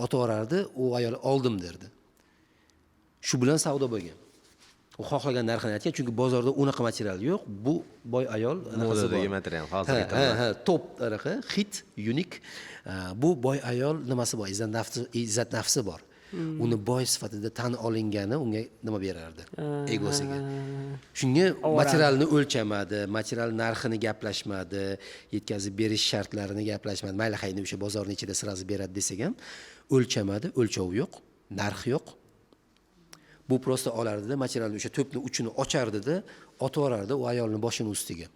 Otib yuborardi, u ayol oldim derdi. Shu bilan savdo bo'lgan. U xohlagan narxini aytgan, chunki bozorda unaqa material yo'q. Bu boy ayol modadagi material hozirgi top taraqa, hit, unik. Bu boy ayol nimasi bor? Izzat nafsi bor. Uni boy sifatida tan olingani unga nima berardi? Egosiga. Shunga materialni o'lchamadi, material narxini gaplashmadi, yetkazib berish shartlarini gaplashmadi. Mayli hayni o'sha bozorning ichida sirazi beradi desak ham, o'lchamadi, o'lchov yo'q, narx yo'q. Bu prosta olardi-da, materialni o'sha to'pni uchini ochardi-da, otib yuborardi u ayolning boshining ustiga.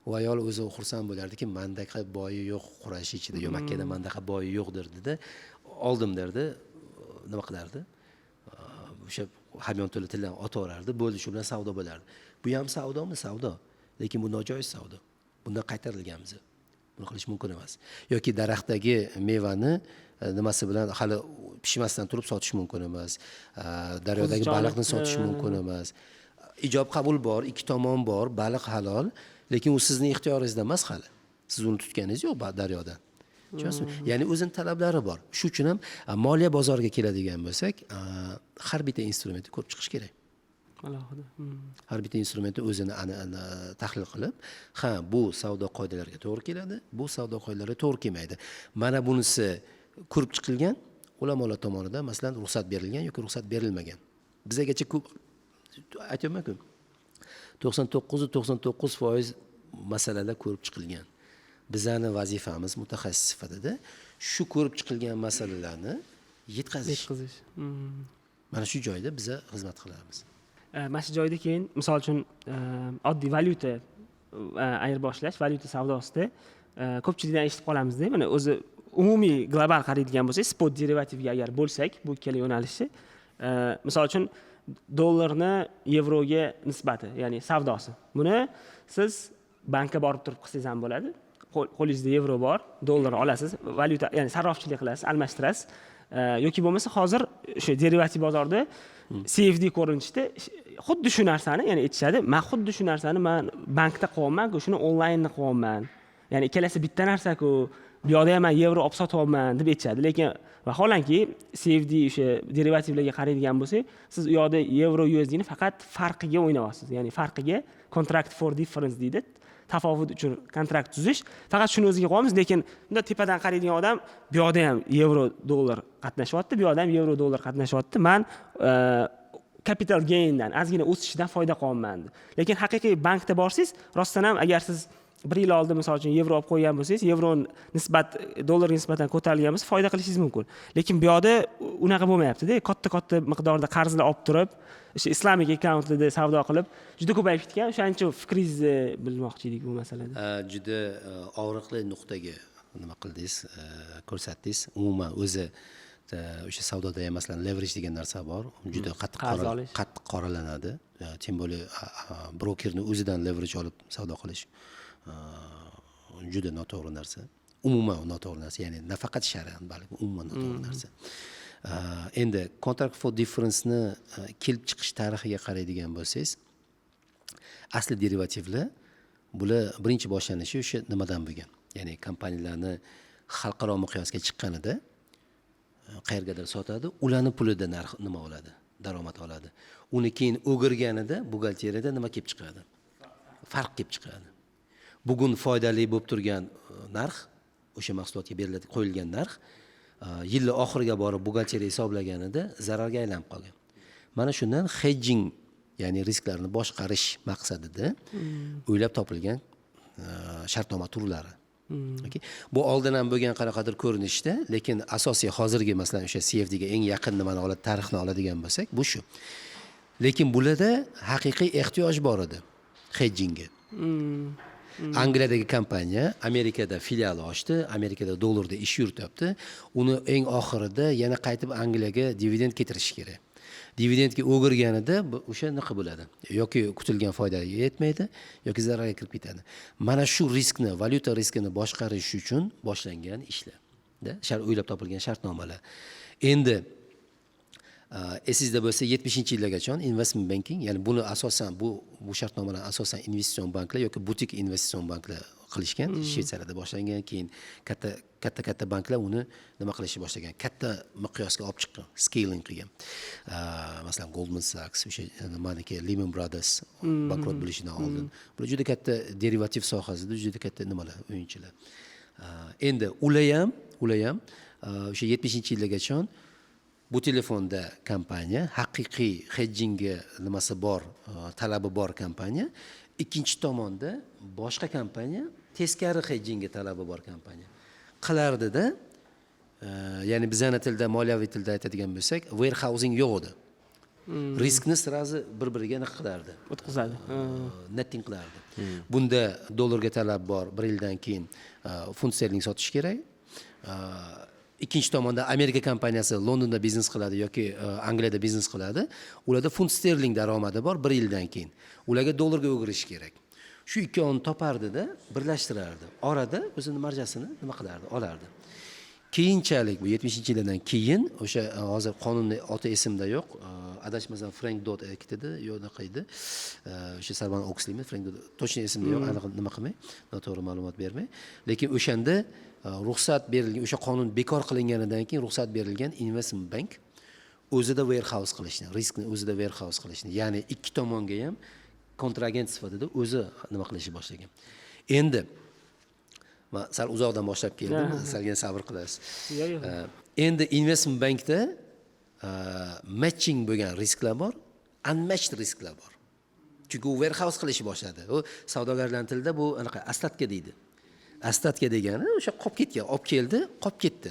U ayol o'zi xursand bo'lardiki, mendaqa boyi yo'q Quraysh ichida, yo Makkada mendaqa boyi yo'q derdi-da, oldim derdi, nima qilardi? O'sha hamyon to'la tildan otib yuborardi, bo'ldi, shu bilan savdo bo'lardi. Bu ham savdomi? Savdo. Lekin bu nojoiz savdo. Bundan qaytarilgan biz. Buni qilish mumkin emas. Yoki daraxtdagi mevani nimasi bilan hali pishmasdan turib sotish mumkin emas. Daryodagi baliqni sotish mumkin emas. Ijob qabul bor, ikki tomon bor, baliq halol, lekin u sizning ixtiyoringizda emas hali. Siz uni tutganingiz yo'q daryodan. Tushunasizmi? Ya'ni o'zining talablari bor. Shu uchun ham moliya bozoriga keladigan bo'lsak, har bitta instrumentni ko'rib chiqish kerak. Alohida. Har bitta instrumentni o'zini tahlil qilib, bu savdo qoidalariga to'g'ri keladi, bu savdo qoidalariga to'g'ri kelmaydi. Mana bunisi ko'rib chiqilgan ulamolar tomonidan masalan ruxsat berilgan yoki ruxsat berilmagan. Bizagacha ko'p aytayapman-ku. 99.99% masalalar ko'rib chiqilgan. Bizning vazifamiz mutaxassis sifatida shu ko'rib chiqilgan masalalarni yetkazish. Mana shu joyda biz xizmat qilamiz. Mana shu joyda keyin misol uchun oddiy valyuta ayirboshlash, valyuta savdosida ko'pchilikdan eshitib qolamizda, mana o'zi umumiy global qaraydigan bo'lsak, spot derivativga agar bo'lsak, bu ikkala yo'nalishni, misol uchun dollarni yevroga nisbati, ya'ni savdosi. Buni siz bankka borib turib qilsangiz ham bo'ladi. Qo'lingizda yevro bor, dollar olasiz, valyuta, ya'ni sarrofchilik qilasiz, almashtirasiz. yoki bo'lmasa hozir o'sha derivativ bozorda CFD ko'rinishda xuddi shu narsani, ya'ni aytishadi, men xuddi shu narsani men bankda qilyapman-ku, shuni onlaynda qilyapman. Ya'ni ikkalasi bitta narsa-ku, bu yoqda ham men yevro olib sotyapman deb aytishadi. Lekin vaholanki CFD o'sha derivativlarga qaraydigan bo'lsak, siz u yoqda yevro USD ni faqat farqiga o'ynayapsiz. Ya'ni farqiga contract for difference deydi. Tafovut uchun kontrakt tuzish, faqat shuni o'ziga qo'yamiz, lekin bunda tepadan qaraydigan odam bu yoqda ham yevro dollar qatnashyapti, bu yoqda ham yevro dollar qatnashyapti. Men capital gaindan, ozgina o'sishidan foyda qilyapman. Lekin haqiqiy bankda borsiz, rostdan ham agar siz 1 yil oldin misol uchun yevro olib qo'ygan bo'lsangiz, yevroning dollarga nisbatan ko'tarilgan bo'lsa, foyda qilishingiz mumkin. Lekin bu yoqda unaqa bo'lmayapti-da. Katta miqdorda qarzlar olib turib, o'sha islamic accountlarda savdo qilib, juda ko'payib ketgan. O'shaning uchun fikringizni bilmoqchi edik bu masalada. Juda og'riqli nuqtaga nima qildingiz, ko'rsatdingiz. Umuman o'zi o'sha savdoda ham masalan leverage degan narsa bor. Juda qattiq qoralanadi. Tim bo'lib brokerning o'zidan leverage olib savdo qilish juda noto'g'ri narsa. Umuman noto'g'ri narsa, ya'ni nafaqat shar'an, balki umuman noto'g'ri narsa. Endi contract for difference ni kelib chiqish tarixiga qaraydigan bo'lsangiz, asli derivativlar bular birinchi boshlanishi o'sha nimadan bo'lgan. Ya'ni kompaniyalarni xalqaro miqyosga chiqqanida qayergadir sotadi, ularning pulida narx nima oladi, daromad oladi. Uni keyin o'girganida buxgalteriyada nima kelib chiqadi? Farq kelib chiqadi. Bugun foydali bo'lib turgan narx, o'sha mahsulotga beriladi qo'yilgan narx, yilning oxiriga borib buxgalteriya hisoblaganida zararga aylanib qolgan. Mana shundan hedging, ya'ni risklarni boshqarish maqsadida o'ylab topilgan shartnoma turlari. Okay. Bu oldin ham bo'lgan qanaqadir ko'rinishda, lekin asosiy hozirgi masalan o'sha CFD ga eng yaqin nimani oladi, tarixni oladigan bo'lsak, bu shu. Lekin bularda haqiqiy ehtiyoj bor edi hedgingga. Angliyadagi kompaniya Amerikada filial ochdi, Amerikada dollarda ish yurityapti. Uni eng oxirida yana qaytib Angliyaga dividend keltirish kerak. Dividendga o'girganida o'sha nima bo'ladi? Yoki kutilgan foydaga yetmaydi, yoki zararga kirib ketadi. Mana shu riskni, valyuta riskini boshqarish uchun boshlangan ishlar. Shart o'ylab topilgan shartnomalar. Endi esingizda bo'lsa 70-yillargacha investment banking, ya'ni buni asosan bu shartnomalar asosan investitsion banklar yoki butik investitsion banklar qilishgan. Shvetsariyada boshlangan, keyin katta banklar uni nima qilishni boshlagan, katta miqyosga olib chiqqan, scaling qilgan. Masalan Goldman Sachs, o'sha nimaniki Lehman Brothers bankrot bo'lishidan oldin. Bular juda katta derivativ sohasida juda katta nimalar, o'yinchilar. Endi ular ham o'sha 70-yillargacha bu telefonda kompaniya, haqiqiy hedgingga nimasi bor, talabi bor kompaniya. Ikkinchi tomonda boshqa kompaniya, teskari hedgingga talabi bor kompaniya qilardida, ya'ni bizning tilda, moliyaviy tilda aytadigan bo'lsak, warehousing yo'q edi. Riskni sirazi bir-biriga nima qilardi? O'tkazadi. Netting qilardi. Bunda dollarga talab bor, 1 yildan keyin funt sterling sotish kerak. Ikkinchi tomonda Amerika kompaniyasi Londonda biznes qiladi yoki Angliyada biznes qiladi. Ularda funt sterling daromadi bor 1 yildan keyin. Ularga dollarga o'girish kerak. Shu ikkovini topardi-da, birlashtirardi. Orada o'zining marjasini nima qilardi? Olardi. Keyinchalik bu 70-yillardan keyin o'sha hozir qonunni oti esimda yo'q. Adashmasam Frank Dodd aytdi, yo'q edi. O'sha Salman Oxleymi, Frank Dodd, точно esimda yo'q, aniq nima qilmay, noto'g'ri ma'lumot bermay. Lekin o'shanda ruxsat berilgan, o'sha qonun bekor qilinganidan keyin ruxsat berilgan investment bank o'zida warehouse qilishni, riskni o'zida warehouse qilishni, ya'ni ikki tomonga ham kontragent sifatida o'zi nima qilishni boshlagan. Endi men sal uzoqdan boshlab keldim, salgina sabr qilasiz. Endi investment bankda matching bo'lgan risklar bor, unmatched risklar bor. Chunki u warehouse qilishni boshladi. U savdogarlar tilida bu anaqa ostatka deydi. Ostatka degani o'sha qolib ketgan, olib keldi, qolib ketdi.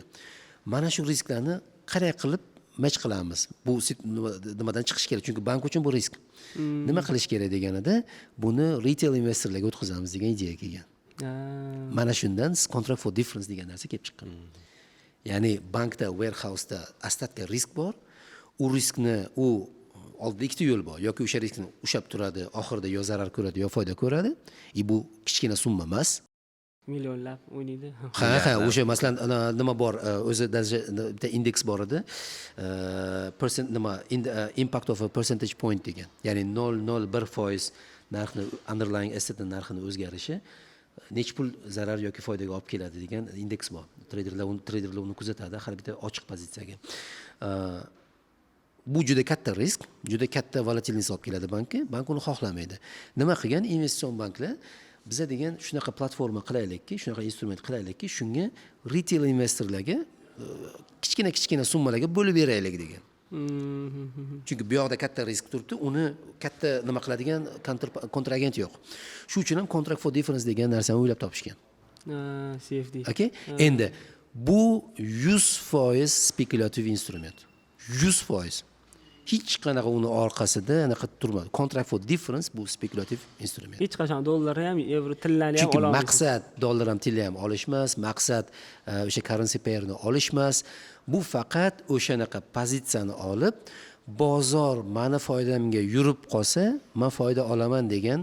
Mana shu risklarni qanday qilib match qilamiz? Bu nimadan chiqish kerak? Chunki bank uchun bu risk. Nima qilish kerak deganida, buni retail investorlarga o'tkazamiz degan ideya kelgan. Mana shundan contract for difference degan narsa kelib chiqqan. Ya'ni bankda, warehouseda ostatka risk bor. U riskni oldida ikkita yo'l bor. Yoki o'sha riskni ushab turadi, oxirida yo zarar ko'radi, yo foyda ko'radi. Bu kichkina summa emas. millionlab o'ynaydi. Ha, o'sha masalan nima bor, o'zi даже bitta indeks bor edi. Impact of a percentage point degan. Ya'ni 0.01% narxni underlying assetning narxini o'zgarishi necha pul zarar yoki foydaga olib keladi degan indeks bor. Traderlar uni kuzatadi har bitta ochiq pozitsiyaga. Bu juda katta risk, juda katta volatilность olib keladi bankka. Bank uni xohlamaydi. Nima qilgan investitsion banklar biza degan shunaqa platforma qilaylikki, shunaqa instrument qilaylikki, shunga retail investorlarga kichkina summalarga bo'lib beraylik degan. Chunki bu yoqda katta risk turibdi, uni katta nima qiladigan kontragent yo'q. Shu uchun ham contract for difference degan narsani o'ylab topishgan. CFD. Okay? Endi bu 100% spekulativ instrument. 100%. Hech qanaqa uni orqasida anaqa turmadi. Contract for difference bu spekulativ instrument. Hech qachon dollar ham, yevro tillarni ham Chunki ololmaysiz. maqsad dollar ham tilla ham olish emas, maqsad o'sha currency pairni olish emas. Bu faqat o'shanaqa pozitsiyani olib, bozor meni foydamga yurib qolsa, men foyda olaman degan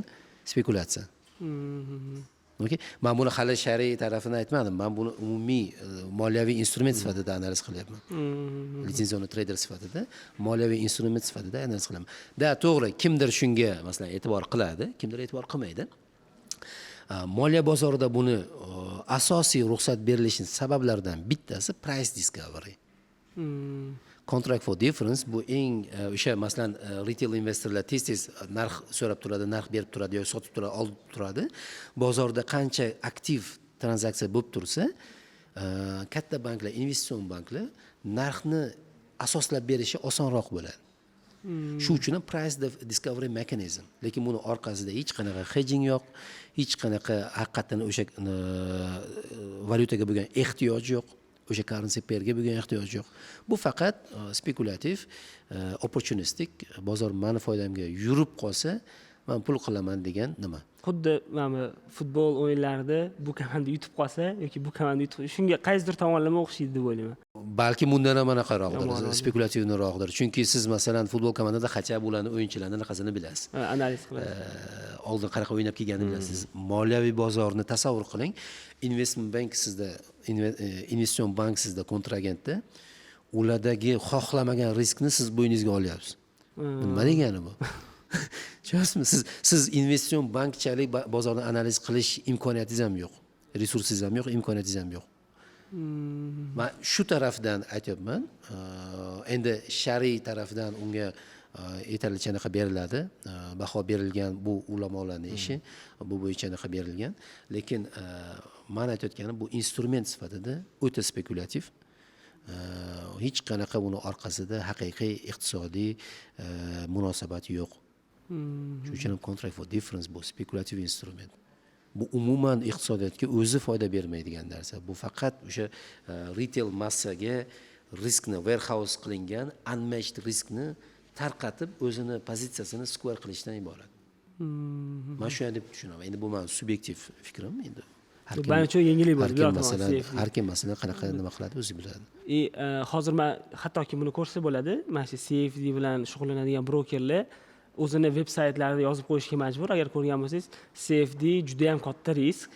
spekulatsiya. Okay? Men buni hali shar'iy tarafini aytmadim. Men buni umumiy moliyaviy instrument sifatida analiz qilyapman. Litsenziyatsiya trader sifatida, moliyaviy instrument sifatida analiz qilaman. Da, to'g'ri, kimdir shunga masalan e'tibor qiladi, kimdir e'tibor qilmaydi. Moliya bozorida buni asosiy ruxsat berilishining sabablaridan bittasi price discovery. Contract for difference bu eng o'sha masalan retail investorlar tez narx so'rab turadi, narx berib turadi yoki sotib turadi, olib turadi. Bozorda qancha aktiv tranzaksiya bo'lib tursa, katta banklar, investitsion banklar narxni asoslab berishi osonroq bo'ladi. Shu uchun ham price discovery mechanism. Lekin buni orqasida hech qanaqa hedging yo'q, hech qanaqa haqiqatan o'sha valyutaga bo'lgan ehtiyoj yo'q. O'sha currency pairga bo'lgan ehtiyoj yo'q. Bu faqat spekulativ, opportunistik, bozor meni foydamga yurib qolsa, men pul qilaman degan nima. Xuddi mana futbol o'yinlarida bu komanda yutib qolsa yoki bu komanda yutib, shunga qaysidir tomonlama o'xshaydi deb o'ylayman. Balki bundan ham anaqaroqdir, spekulativniroqdir. Chunki siz masalan futbol komandasida qancha bularni o'yinchilarni anaqasini bilasiz. Analiz qilasiz. Oldin qanaqa o'ynab kelganini bilasiz. Moliyaviy bozorni tasavvur qiling. Investment bank sizda, investitsion bank sizda kontragentda, ulardagi xohlamagan riskni siz bo'yningizga olyapsiz. Nima degani bu? Tushunasizmi? Siz investitsion bankchalik bozorni analiz qilish imkoniyatingiz ham yo'q. Resursingiz ham yo'q, imkoniyatingiz ham yo'q. Men shu tarafdan aytyapman. Endi shar'iy tarafdan unga yetarlicha anaqa beriladi. Baho berilgan bu ulamolarning ishi. Bu bo'yicha anaqa berilgan. Lekin men aytayotganim bu instrument sifatida o'ta spekulativ. Hech qanaqa buni orqasida haqiqiy iqtisodiy munosabat yo'q. Shuning uchun ham contract for difference bu spekulativ instrument. Bu umuman iqtisodiyotga o'zi foyda bermaydigan narsa. Bu faqat o'sha retail massaga riskni warehouse qilingan unmatched riskni tarqatib o'zini pozitsiyasini square qilishdan iborat. Men shunday deb tushunaman. Endi bu men subyektiv fikrim endi. Men uchun yengillik bo'ldi. Har kim masalan qanaqa nima qiladi o'zi biladi. Hozir men hattoki buni ko'rsa bo'ladi. Mana shu CFD bilan shug'ullanadigan brokerlar o'zini veb-saytlarida yozib qo'yishga majbur. Agar ko'rgan bo'lsangiz, CFD juda ham katta risk.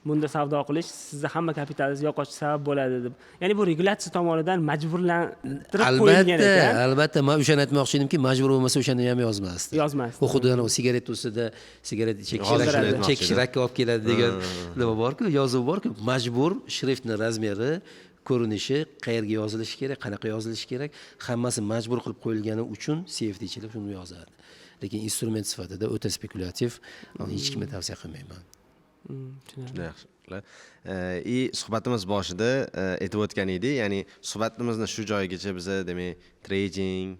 Bunda savdo qilish sizni hamma kapitalingizni yo'qotishga sabab bo'ladi deb. Ya'ni bu regulyatsiya tomonidan majburlantirib qo'yilgan ekan. Albatta, men o'shani aytmoqchi edimki, majbur bo'lmasa o'shani ham yozmasdi. Yozmasdi. Bu xuddi sigaret ustida sigaret chekish rakka olib keladi degan nima bor-ku, yozuv bor-ku, majbur shriftning razmeri, ko'rinishi, qayerga yozilishi kerak, qanaqa yozilishi kerak, hammasi majbur qilib qo'yilgani uchun CFDchilar shuni yozadi. Lekin instrument sifatida o'ta spekulativ, hech kimga tavsiya qilmayman. Juda yaxshi. Suhbatimiz boshida aytib o'tgan edik, ya'ni suhbatimizni shu joyigacha biz demak trading,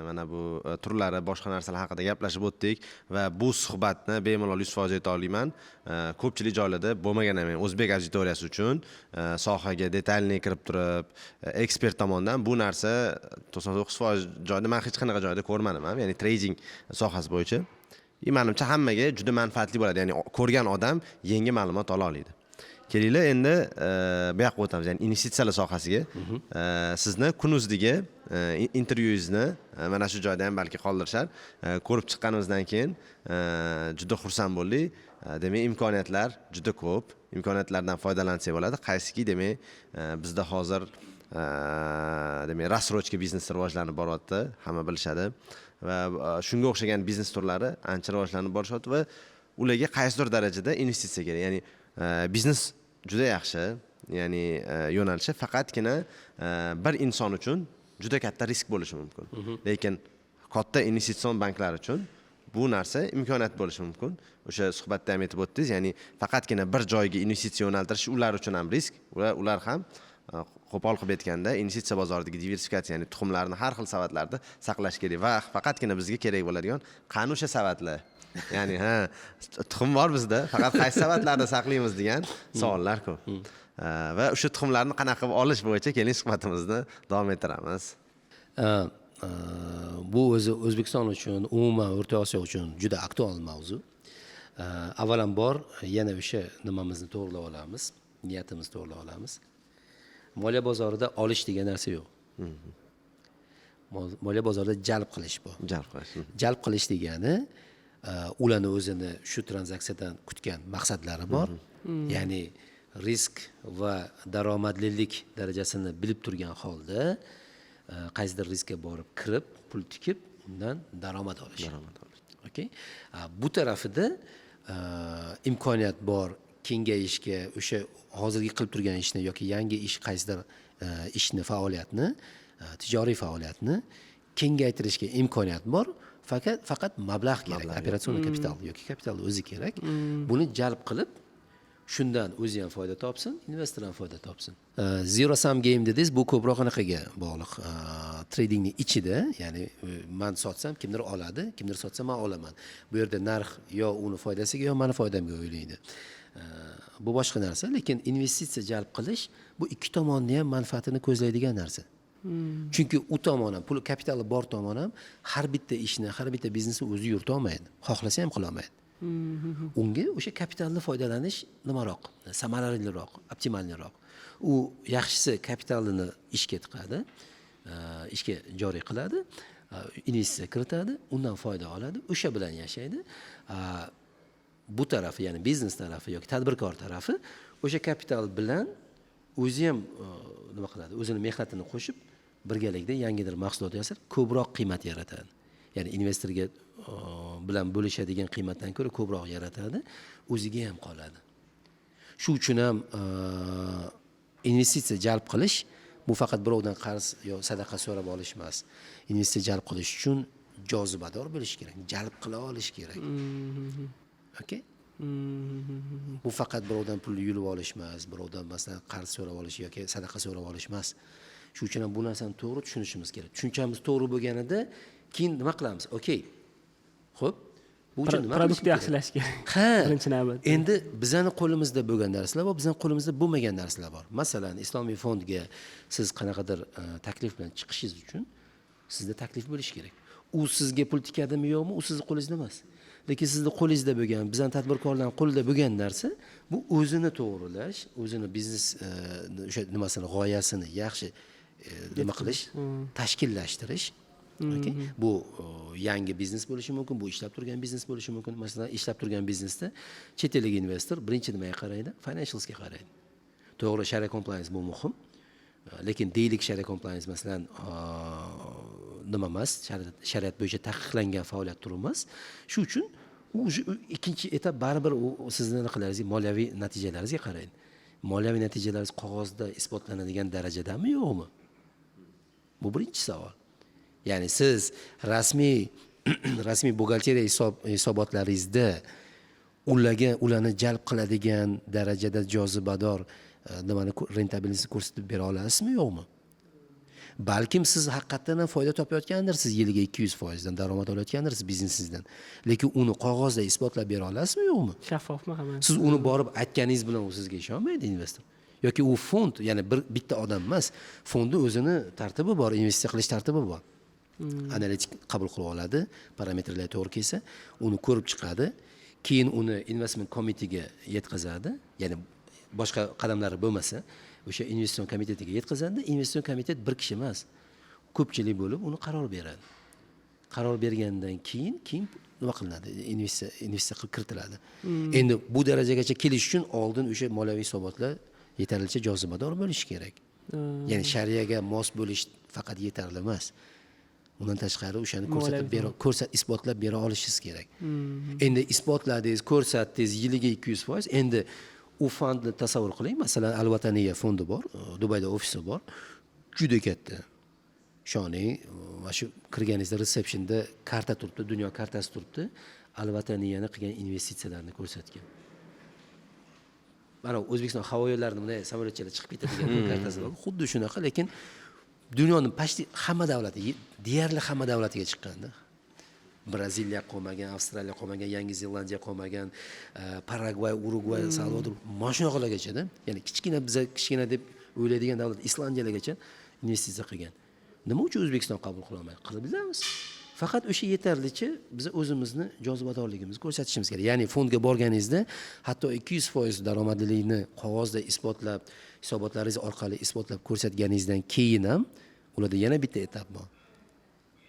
mana bu turlari, boshqa narsalar haqida gaplashib o'tdik va bu suhbatni bemalol 100% ayta olaman. Ko'pchilik joylarda bo'lmagan ham o'zbek auditoriyasi uchun sohaga detalni kirib turib, ekspert tomonidan bu narsa 99% joyda men hech qanaqa joyda ko'rmadim ham, ya'ni trading sohasi bo'yicha. Menimcha hammaga juda manfaatli bo'ladi. Ya'ni ko'rgan odam yangi ma'lumot ola oladi. Kelinglar endi bu yoqqa o'tamiz. Ya'ni investitsiyalar sohasiga. Sizni kunuzdiga intervyuingizni mana shu joyda ham balki qoldirishar. Ko'rib chiqqanimizdan keyin juda xursand bo'ldik. Demak, imkoniyatlar juda ko'p. imkoniyatlardan foydalansak bo'ladi. Qaysiki demak bizda hozir demak rassrochka biznes rivojlanib boryapti, hamma bilishadi va shunga o'xshagan biznes turlari ancha rivojlanib borishyapti va ularga qaysidir darajada investitsiya kerak. Ya'ni biznes juda yaxshi, ya'ni yo'nalishi faqatgina bir inson uchun juda katta risk bo'lishi mumkin. Lekin katta investitsion banklar uchun bu narsa imkoniyat bo'lishi mumkin. O'sha suhbatda ham aytib o'tdingiz, ya'ni faqatgina bir joyga investitsiya yo'naltirish ular uchun ham risk va ular ham qo'pol qilib aytganda investitsiya bozoridagi diversifikatsiya, ya'ni tuxumlarni har xil savatlarda saqlash kerak va faqatgina bizga kerak bo'ladigan qani o'sha savatlar. Ya'ni tuxum bor bizda, faqat qaysi savatlarda saqlaymiz degan savollar ko'p. Va o'sha tuxumlarni qanaqa qilib olish bo'yicha keling suhbatimizni davom ettiramiz. Bu o'zi O'zbekiston uchun, umuman O'rta Osiyo uchun juda aktual mavzu. Avvalambor yana o'sha nimamizni to'g'rilab olamiz, niyatimizni to'g'rilab olamiz. Moliya bozorida olish degan narsa yo'q. Moliya bozorida jalb qilish bor. Jalb qilish degani ularni o'zini shu tranzaksiyadan kutgan maqsadlari bor. Ya'ni risk va daromadlilik darajasini bilib turgan holda qaysidir riskka borib kirib, pul tikib, undan daromad olish. Okay? Bu tarafida imkoniyat bor kengayishga, o'sha hozirgi qilib turgan ishni yoki yangi ish qaysidir ishni, faoliyatni, tijoriy faoliyatni kengaytirishga imkoniyat bor. Faqat mablag' kerak, operatsion kapital yoki kapital o'zi kerak. Buni jalb qilib, shundan o'zi ham foyda topsin, investor ham foyda topsin. Zero sum game dedingiz, bu ko'proq anaqaga bog'liq. Tradingning ichida, ya'ni men sotsam kimdir oladi, kimdir sotsa men olaman. Bu yerda narx yo uni foydasiga yo meni foydamga o'ylaydi. Bu boshqa narsa, lekin investitsiya jalb qilish bu ikki tomonni ham manfaatini ko'zlaydigan narsa. Chunki u tomon ham, pul kapitali bor tomon ham har bitta ishni, har bitta biznesni o'zi yurita olmaydi. Xohlasa ham qila olmaydi. Unga o'sha kapitalni foydalanish nimaroq, samaraliroq, optimalroq. U yaxshisi kapitalini ishga tiqadi, ishga joriy qiladi, investitsiya kiritadi, undan foyda oladi, o'sha bilan yashaydi. Bu tarafi, ya'ni biznes tarafi yoki tadbirkor tarafi o'sha kapital bilan o'zi ham nima qiladi? O'zini mehnatini qo'shib, birgalikda yangidir mahsulot yasab, ko'proq qiymat yaratadi. Ya'ni investorga bilan bo'lishadigan qiymatdan ko'ra ko'proq yaratadi, o'ziga ham qoladi. Shu uchun ham investitsiya jalb qilish bu faqat birovdan qarz yo sadaqa so'rab olish emas. Investitsiya jalb qilish uchun jozibador bo'lish kerak, jalb qila olish kerak. Okay? Bu faqat birovdan pul yulib olish emas, birovdan masalan qarz so'rab olish yoki sadaqa so'rab olish emas. Shu uchun ham bu narsani to'g'ri tushunishimiz kerak. Tushunchamiz to'g'ri bo'lganida keyin nima qilamiz? Okay. Xo'p, bu uchun nima produkt yaxshilash kerak. Birinchi navbatda. Endi bizning qo'limizda bo'lgan narsalar va bizning qo'limizda bo'lmagan narsalar bor. Masalan, Islomiy fondga siz qanaqadir taklif bilan chiqishingiz uchun sizda taklif bo'lishi kerak. U sizga pul tikadimi yo'qmi, u sizning qo'lingizda emas. Lekin sizning qo'lingizda bo'lgan, bizning tadbirkorlarning qo'lida bo'lgan narsa bu o'zini to'g'rilash, o'zini biznes o'sha nimasini, g'oyasini yaxshi nima qilish, tashkillashtirish. Okay? Bu yangi biznes bo'lishi mumkin, bu ishlab turgan biznes bo'lishi mumkin. Masalan, ishlab turgan biznesda chet ellik investor birinchi nimaga qaraydi? Financialsga qaraydi. To'g'ri, Sharia compliance bu muhim. Lekin deylik Sharia compliance masalan nima emas, shariat bo'yicha taqiqlangan faoliyat turi emas. Shu uchun u ikkinchi etap baribir u sizning qilaringiz, moliyaviy natijalaringizga qaraydi. Moliyaviy natijalaringiz qog'ozda isbotlanadigan darajadami yo'qmi? Bu birinchi savol. Ya'ni siz rasmiy buxgalteriya hisobotlaringizda ularni jalb qiladigan darajada jozibador nimani rentabilni ko'rsatib bera olasizmi yo'qmi? Balkim siz haqiqatan ham foyda topayotgandirsiz, yiliga 200% dan daromad olayotgandirsiz biznesingizdan. Lekin uni qog'ozda isbotlab bera olasizmi yo'qmi? Shaffofmi hammasi? Siz uni borib aytganingiz bilan u sizga ishonmaydi investor. Yoki u fond, ya'ni bitta odam emas, fondni o'zini tartibi bor, investitsiya qilish tartibi bor. Analitik qabul qilib oladi, parametrlar to'g'ri kelsa, uni ko'rib chiqadi, keyin uni investment komitetiga yetkazadi, ya'ni boshqa qadamlari bo'lmasa, o'sha investitsion komitetiga yetkazadi. Investitsion komitet bir kishi emas, ko'pchilik bo'lib uni qaror beradi. Qaror bergandan keyin nima qilinadi, investitsiya qilib kiritiladi. Endi bu darajagacha kelish uchun oldin o'sha moliyaviy hisobotlar yetarlicha jozibador bo'lishi kerak. Ya'ni shariaga mos bo'lish faqat yetarli emas. Undan tashqari o'shani isbotlab bera olishingiz kerak. Endi isbotladingiz, ko'rsatdingiz yiliga 200%. Endi u fondni tasavvur qiling. Masalan, Al-Vataniya fondi bor, Dubayda ofisi bor. Juda katta. Ishoning, mana shu kirganingizda resepsiyonda karta turibdi, dunyo kartasi turibdi. Al-Vataniyani qilgan investitsiyalarni ko'rsatgan. Mana O'zbekiston havo yo'llarining bunday samolyotchalar chiqib ketadigan kartasi bor. Xuddi shunaqa, lekin dunyoning почти hamma davlati, deyarli hamma davlatiga chiqqanda. Braziliya qolmagan, Avstraliya qolmagan, Yangi Zelandiya qolmagan, Paragvay, Urugvay, Salvador, mana shunaqalargacha-da. Ya'ni kichkina deb o'ylaydigan davlat Islandiyalargacha investitsiya qilgan. Nima uchun O'zbekiston qabul qila olmaydi? Qilib bilamiz. Faqat o'sha yetarlicha biz o'zimizni jozibadorligimizni ko'rsatishimiz kerak. Ya'ni fondga borganingizda hatto 200% daromadlilikni qog'ozda isbotlab, hisobotlaringiz orqali isbotlab ko'rsatganingizdan keyin ham ularda yana bitta etap bor.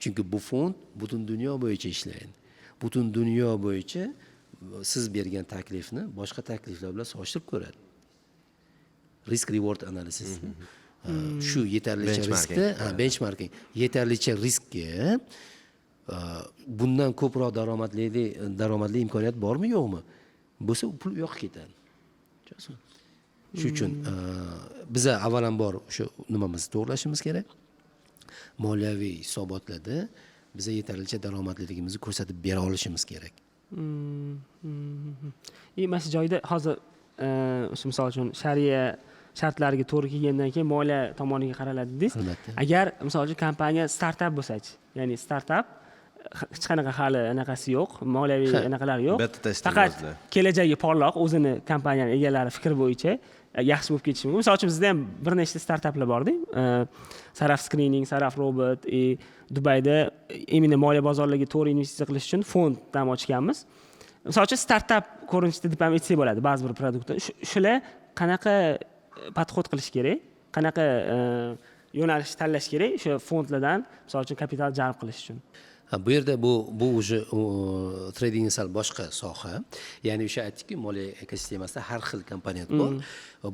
Chunki bu fond butun dunyo bo'yicha ishlaydi. Butun dunyo bo'yicha siz bergan taklifni boshqa takliflar bilan solishtirib ko'radi. Risk reward analysis. Shu yetarlicha riskda, benchmarking, yetarlicha riskga bundan ko'proq daromadli imkoniyat bormi, yo'qmi? Bo'lsa, pul yo'q ketadi. Shuning uchun biz avvalambor o'sha nimamizni to'g'rilashimiz kerak. Moliyaviy hisobotlarda biz yetarlicha daromadliligimizni ko'rsatib bera olishimiz kerak. Mana shu joyda hozir misol uchun shariya shartlariga to'g'ri kelgandan keyin moliya tomoniga qaraladi dedingiz. Agar misol uchun kompaniya startap bo'lsa-chi, ya'ni startap hech qanaqa hali anaqasi yo'q, moliyaviy anaqalar yo'q. Faqat kelajagi porloq, o'zini kompaniyaning egalari fikri bo'yicha yaxshi bo'lib ketishi mumkin. Misol uchun bizda ham bir nechta startaplar bor-da. Saraf screening, Saraf robot, Dubayda imенно moliya bozorlariga to'g'ri investitsiya qilish uchun fond ham ochganmiz. Misol uchun startap ko'rinishida deb ham aytsak bo'ladi ba'zi bir produktlar. Shular qanaqa podxod qilish kerak, qanaqa yo'nalish tanlash kerak o'sha fondlardan misol uchun kapital jalb qilish uchun. Bu yerda bu уже trading sal boshqa soha. Ya'ni o'sha aytdikki, moliya ekosistemasida har xil komponent bor.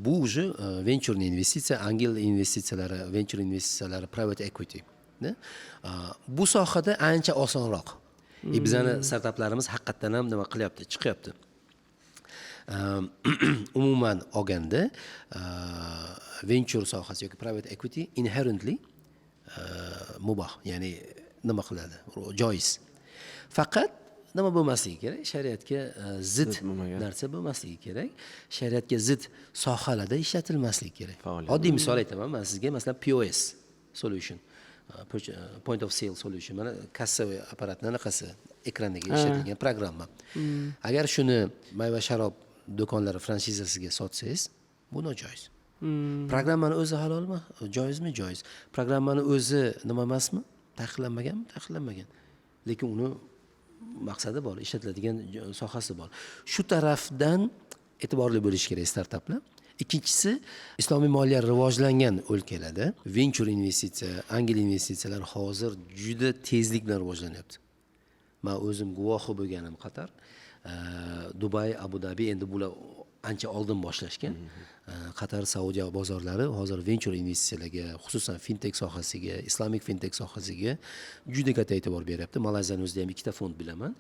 Bu уже venture investitsiya, angel investitsiyalari, venture investitsiyalari, private equity. Bu sohada ancha osonroq. Bizning startaplarimiz haqiqatan ham nima qilyapti, chiqyapti. Umuman olganda venture sohasi yoki private equity inherently mubah, ya'ni nima qiladi? Joiz. Faqat nima bo'lmasligi kerak? Shariatga zid narsa bo'lmasligi kerak. Shariatga zid sohalarda ishlatilmasligi kerak. Oddiy misol aytaman, men sizga masalan POS solution, point of sale solution, mana kassa apparatning anaqasi ekraniga ishlatilgan programma. Agar shuni mayva sharob do'konlari franshizasiga sotsangiz, bu nojoiz. Programmani o'zi halolmi? Joizmi? Joiz. Programmani o'zi nima emasmi? Taqiqlanmaganmi? Taqiqlanmagan. Lekin uni maqsadi bor, ishlatiladigan sohasi bor. Shu tarafdan e'tiborli bo'lish kerak startaplar. Ikkinchisi, islomiy moliya rivojlangan o'lkalarda venture investitsiya, angel investitsiyalar hozir juda tezlik bilan rivojlanyapti. Men o'zim guvohi bo'lganim qator Dubay, Abu Dhabi endi bular ancha oldin boshlashgan. Qatar, Saudiya bozorlari hozir venture investitsiyalarga, xususan fintech sohasiga, islamic fintech sohasiga juda katta e'tibor beryapti. Malayziyaning o'zida ham ikkita fond bilaman.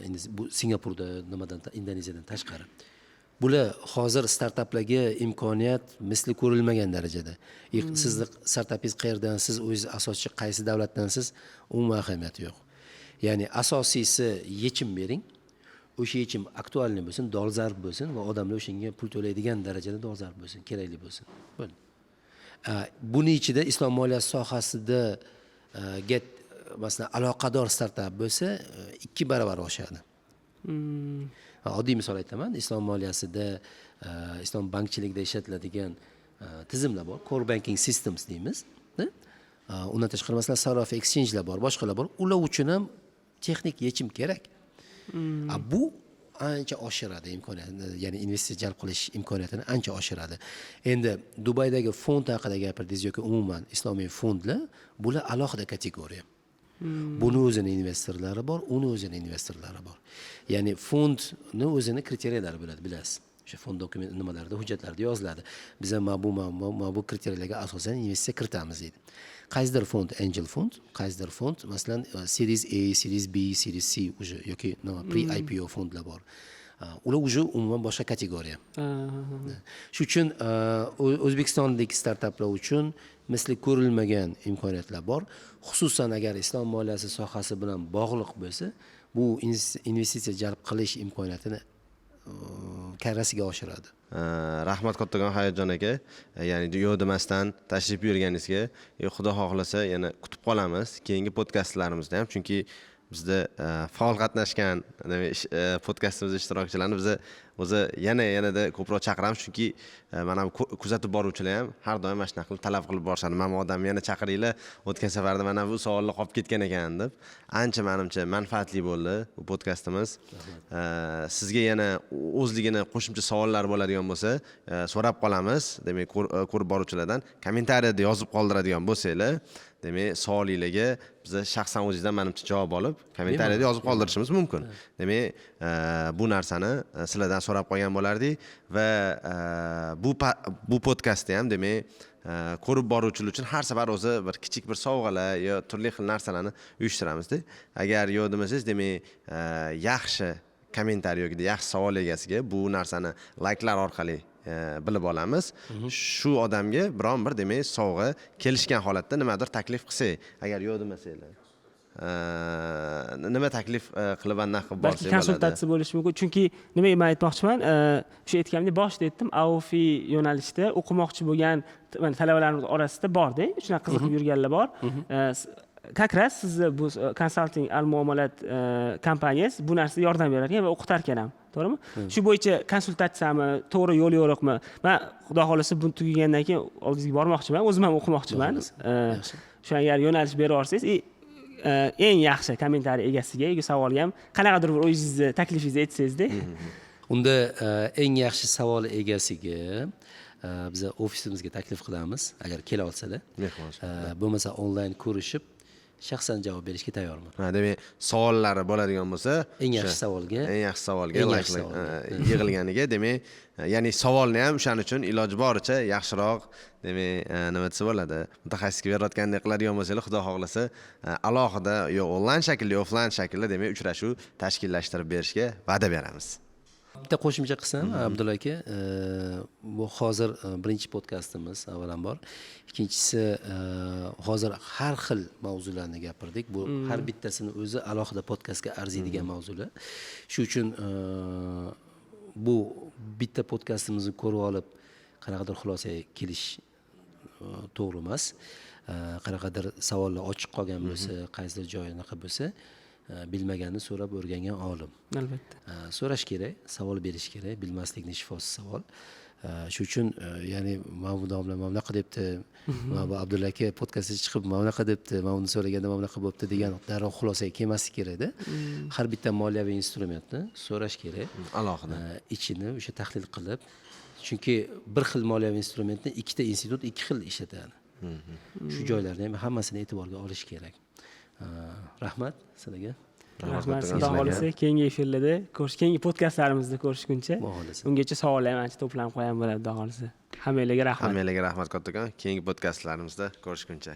Endi bu Singapurda, Indoneziyadan tashqari. Bular hozir startaplarga imkoniyat misli ko'rilmagan darajada. Sizni startapingiz qayerdan, siz o'zingiz asoschi qaysi davlatdansiz, umuman ahamiyati yo'q. Ya'ni asosiysi yechim bering. O'sha yechim aktualni bo'lsin, dolzarb bo'lsin va odamlar o'shanga pul to'laydigan darajada dolzarb bo'lsin, kerakli bo'lsin. Bo'ldi. Buning ichida islom moliyasi sohasida masalan aloqador startap bo'lsa 2 barobar oshadi. Oddiy misol aytaman, islom moliyasida, islom bankchiligida ishlatiladigan tizimlar bor, core banking systems deymiz. Undan tashqari masalan sarf exchange'lar bor, boshqalar bor. Ular uchun ham texnik yechim kerak. Bu ancha oshiradi imkoniyatni, ya'ni investitsiya jalb qilish imkoniyatini ancha oshiradi. Endi Dubaydagi fond haqida gapirdingiz yoki umuman islomiy fondlar, bular alohida kategoriya. Buni o'zini investorlari bor, uni o'zini investorlari bor. Ya'ni fondni o'zini kriteriyalari bo'ladi, bilasiz. O'sha fond dokument nimalarda, hujjatlarda yoziladi. Biz ham bu kriteriyalarga asosan investitsiya kiritamiz deydi. Qaysidir fond angel fond, qaysidir fond masalan Series A, Series B, Series C o'sha yoki pre-IPO fondlar bor. Ular уже umuman boshqa kategoriya. Shuning uchun O'zbekistonlik startaplar uchun misli ko'rilmagan imkoniyatlar bor. Xususan agar islom moliyasi sohasi bilan bog'liq bo'lsa, bu investitsiya jalb qilish imkoniyatini karrasiga oshiradi. Rahmat kattakon Hayotjon aka, ya'ni yo'q demasdan tashrif buyurganingizga, xudo xohlasa yana kutib qolamiz keyingi podkastlarimizda ham, chunki bizda faol qatnashgan podkastimizda ishtirokchilarni biz o'zi yanada ko'proq chaqiramiz, chunki mana bu kuzatib boruvchilar ham har doim mana shunaqa qilib talab qilib borishadi. Mana bu odamni yana chaqiringlar, o'tgan safarda mana bu savollar qolib ketgan ekan deb. Ancha menimcha manfaatli bo'ldi bu podkastimiz. Sizga yana o'zligini qo'shimcha savollar bo'ladigan bo'lsa, so'rab qolamiz. Demak, ko'rib boruvchilardan kommentariyada yozib qoldiradigan bo'lsanglar, demak, savolingizga biz shaxsan o'zingizdan menimcha javob olib, kommentariyada yozib qoldirishimiz mumkin. Demak, bu narsani sizlardan so'rab qolgan bo'lardik va bu podkastda ham demak ko'rib boruvchilar uchun har safar o'zi bir kichik bir sovg'alar yo turli xil narsalarni uyushtiramizda. Agar yo'q demasangiz, demak, yaxshi kommentariy yoki yaxshi savol egasiga bu narsani layklar orqali bilib olamiz. Shu odamga biron bir demak sovg'a kelishgan holatda nimadir taklif qilsak, agar yo'q demasanglar, nima taklif qilib anaqa qilib borsak bo'ladi. Konsultatsiya bo'lishi mumkin. Chunki nima men aytmoqchiman, o'sha aytganimdek boshida aytdim, AOFI yo'nalishida o'qimoqchi bo'lgan talabalarimiz orasida bor-da, shunaqa qiziqib yurganlar bor. Как раз sizni bu konsalting al-muomalat kompaniyasi bu narsada yordam berar ekan va o'qitar ekan ham. To'g'rimi? Shu bo'yicha konsultatsiyami, to'g'ri yo'l yo'riqmi? Men xudo xolasa bu tugagandan keyin oldingizga bormoqchiman, o'zim ham o'qimoqchiman. Shu agar yo'nalish berib yuborsangiz, eng yaxshi kommentariy egasiga, savolga ham qanaqadir bir o'zingizni taklifingizni aytsangiz-da. Unda eng yaxshi savol egasiga biz ofisimizga taklif qilamiz, agar kela olsalar. Bo'lmasa onlayn ko'rishib shaxsan javob berishga tayyorman. Demak, savollari bo'ladigan bo'lsa, eng yaxshi savolga yig'ilganiga, demak, ya'ni savolni ham o'shaning uchun iloji boricha yaxshiroq, demak, nima desa bo'ladi, mutaxassisga berayotgandek qiladigan bo'lsangiz, xudo xohlasa, alohida yo onlayn shaklda, yo offlayn shaklda, demak, uchrashuv tashkillashtirib berishga va'da beramiz. Bitta qo'shimcha qilsam, Abdulla aka, bu hozir birinchi podkastimiz avvalambor. Ikkinchisi, hozir har xil mavzularni gapirdik. Bu har bittasini o'zi alohida podkastga arziydigan mavzular. Shu uchun bu bitta podkastimizni ko'rib olib, qanaqadir xulosaga kelish to'g'ri emas. Qanaqadir savollar ochiq qolgan bo'lsa, qaysidir joyi anaqa bo'lsa, bilmaganini so'rab o'rgangan olim. Albatta. So'rash kerak, savol berish kerak, bilmaslikning shifosi savol. Shu uchun ya'ni mana bu domla mana bunaqa debdi, mana bu Abdulla aka podkastga chiqib mana bunaqa debdi, mana buni so'raganda mana bunaqa bo'pti degan darrov xulosaga kelmaslik kerak-da. Har bitta moliyaviy instrumentni so'rash kerak. Alohida. Ichini o'sha tahlil qilib, chunki bir xil moliyaviy instrumentni ikkita institut ikki xil ishlatadi. Shu joylarni ham hammasini e'tiborga olish kerak. Rahmat sizlarga. Rahmat. Xudo xolasa keyingi efirlarda keyingi podkastlarimizda ko'rishguncha. Ungacha savollar ham ancha to'planib qo'ygan bo'ladi, xudo xolasa. Hammalarga rahmat. Hammalarga rahmat kattakon. Keyingi podkastlarimizda ko'rishguncha.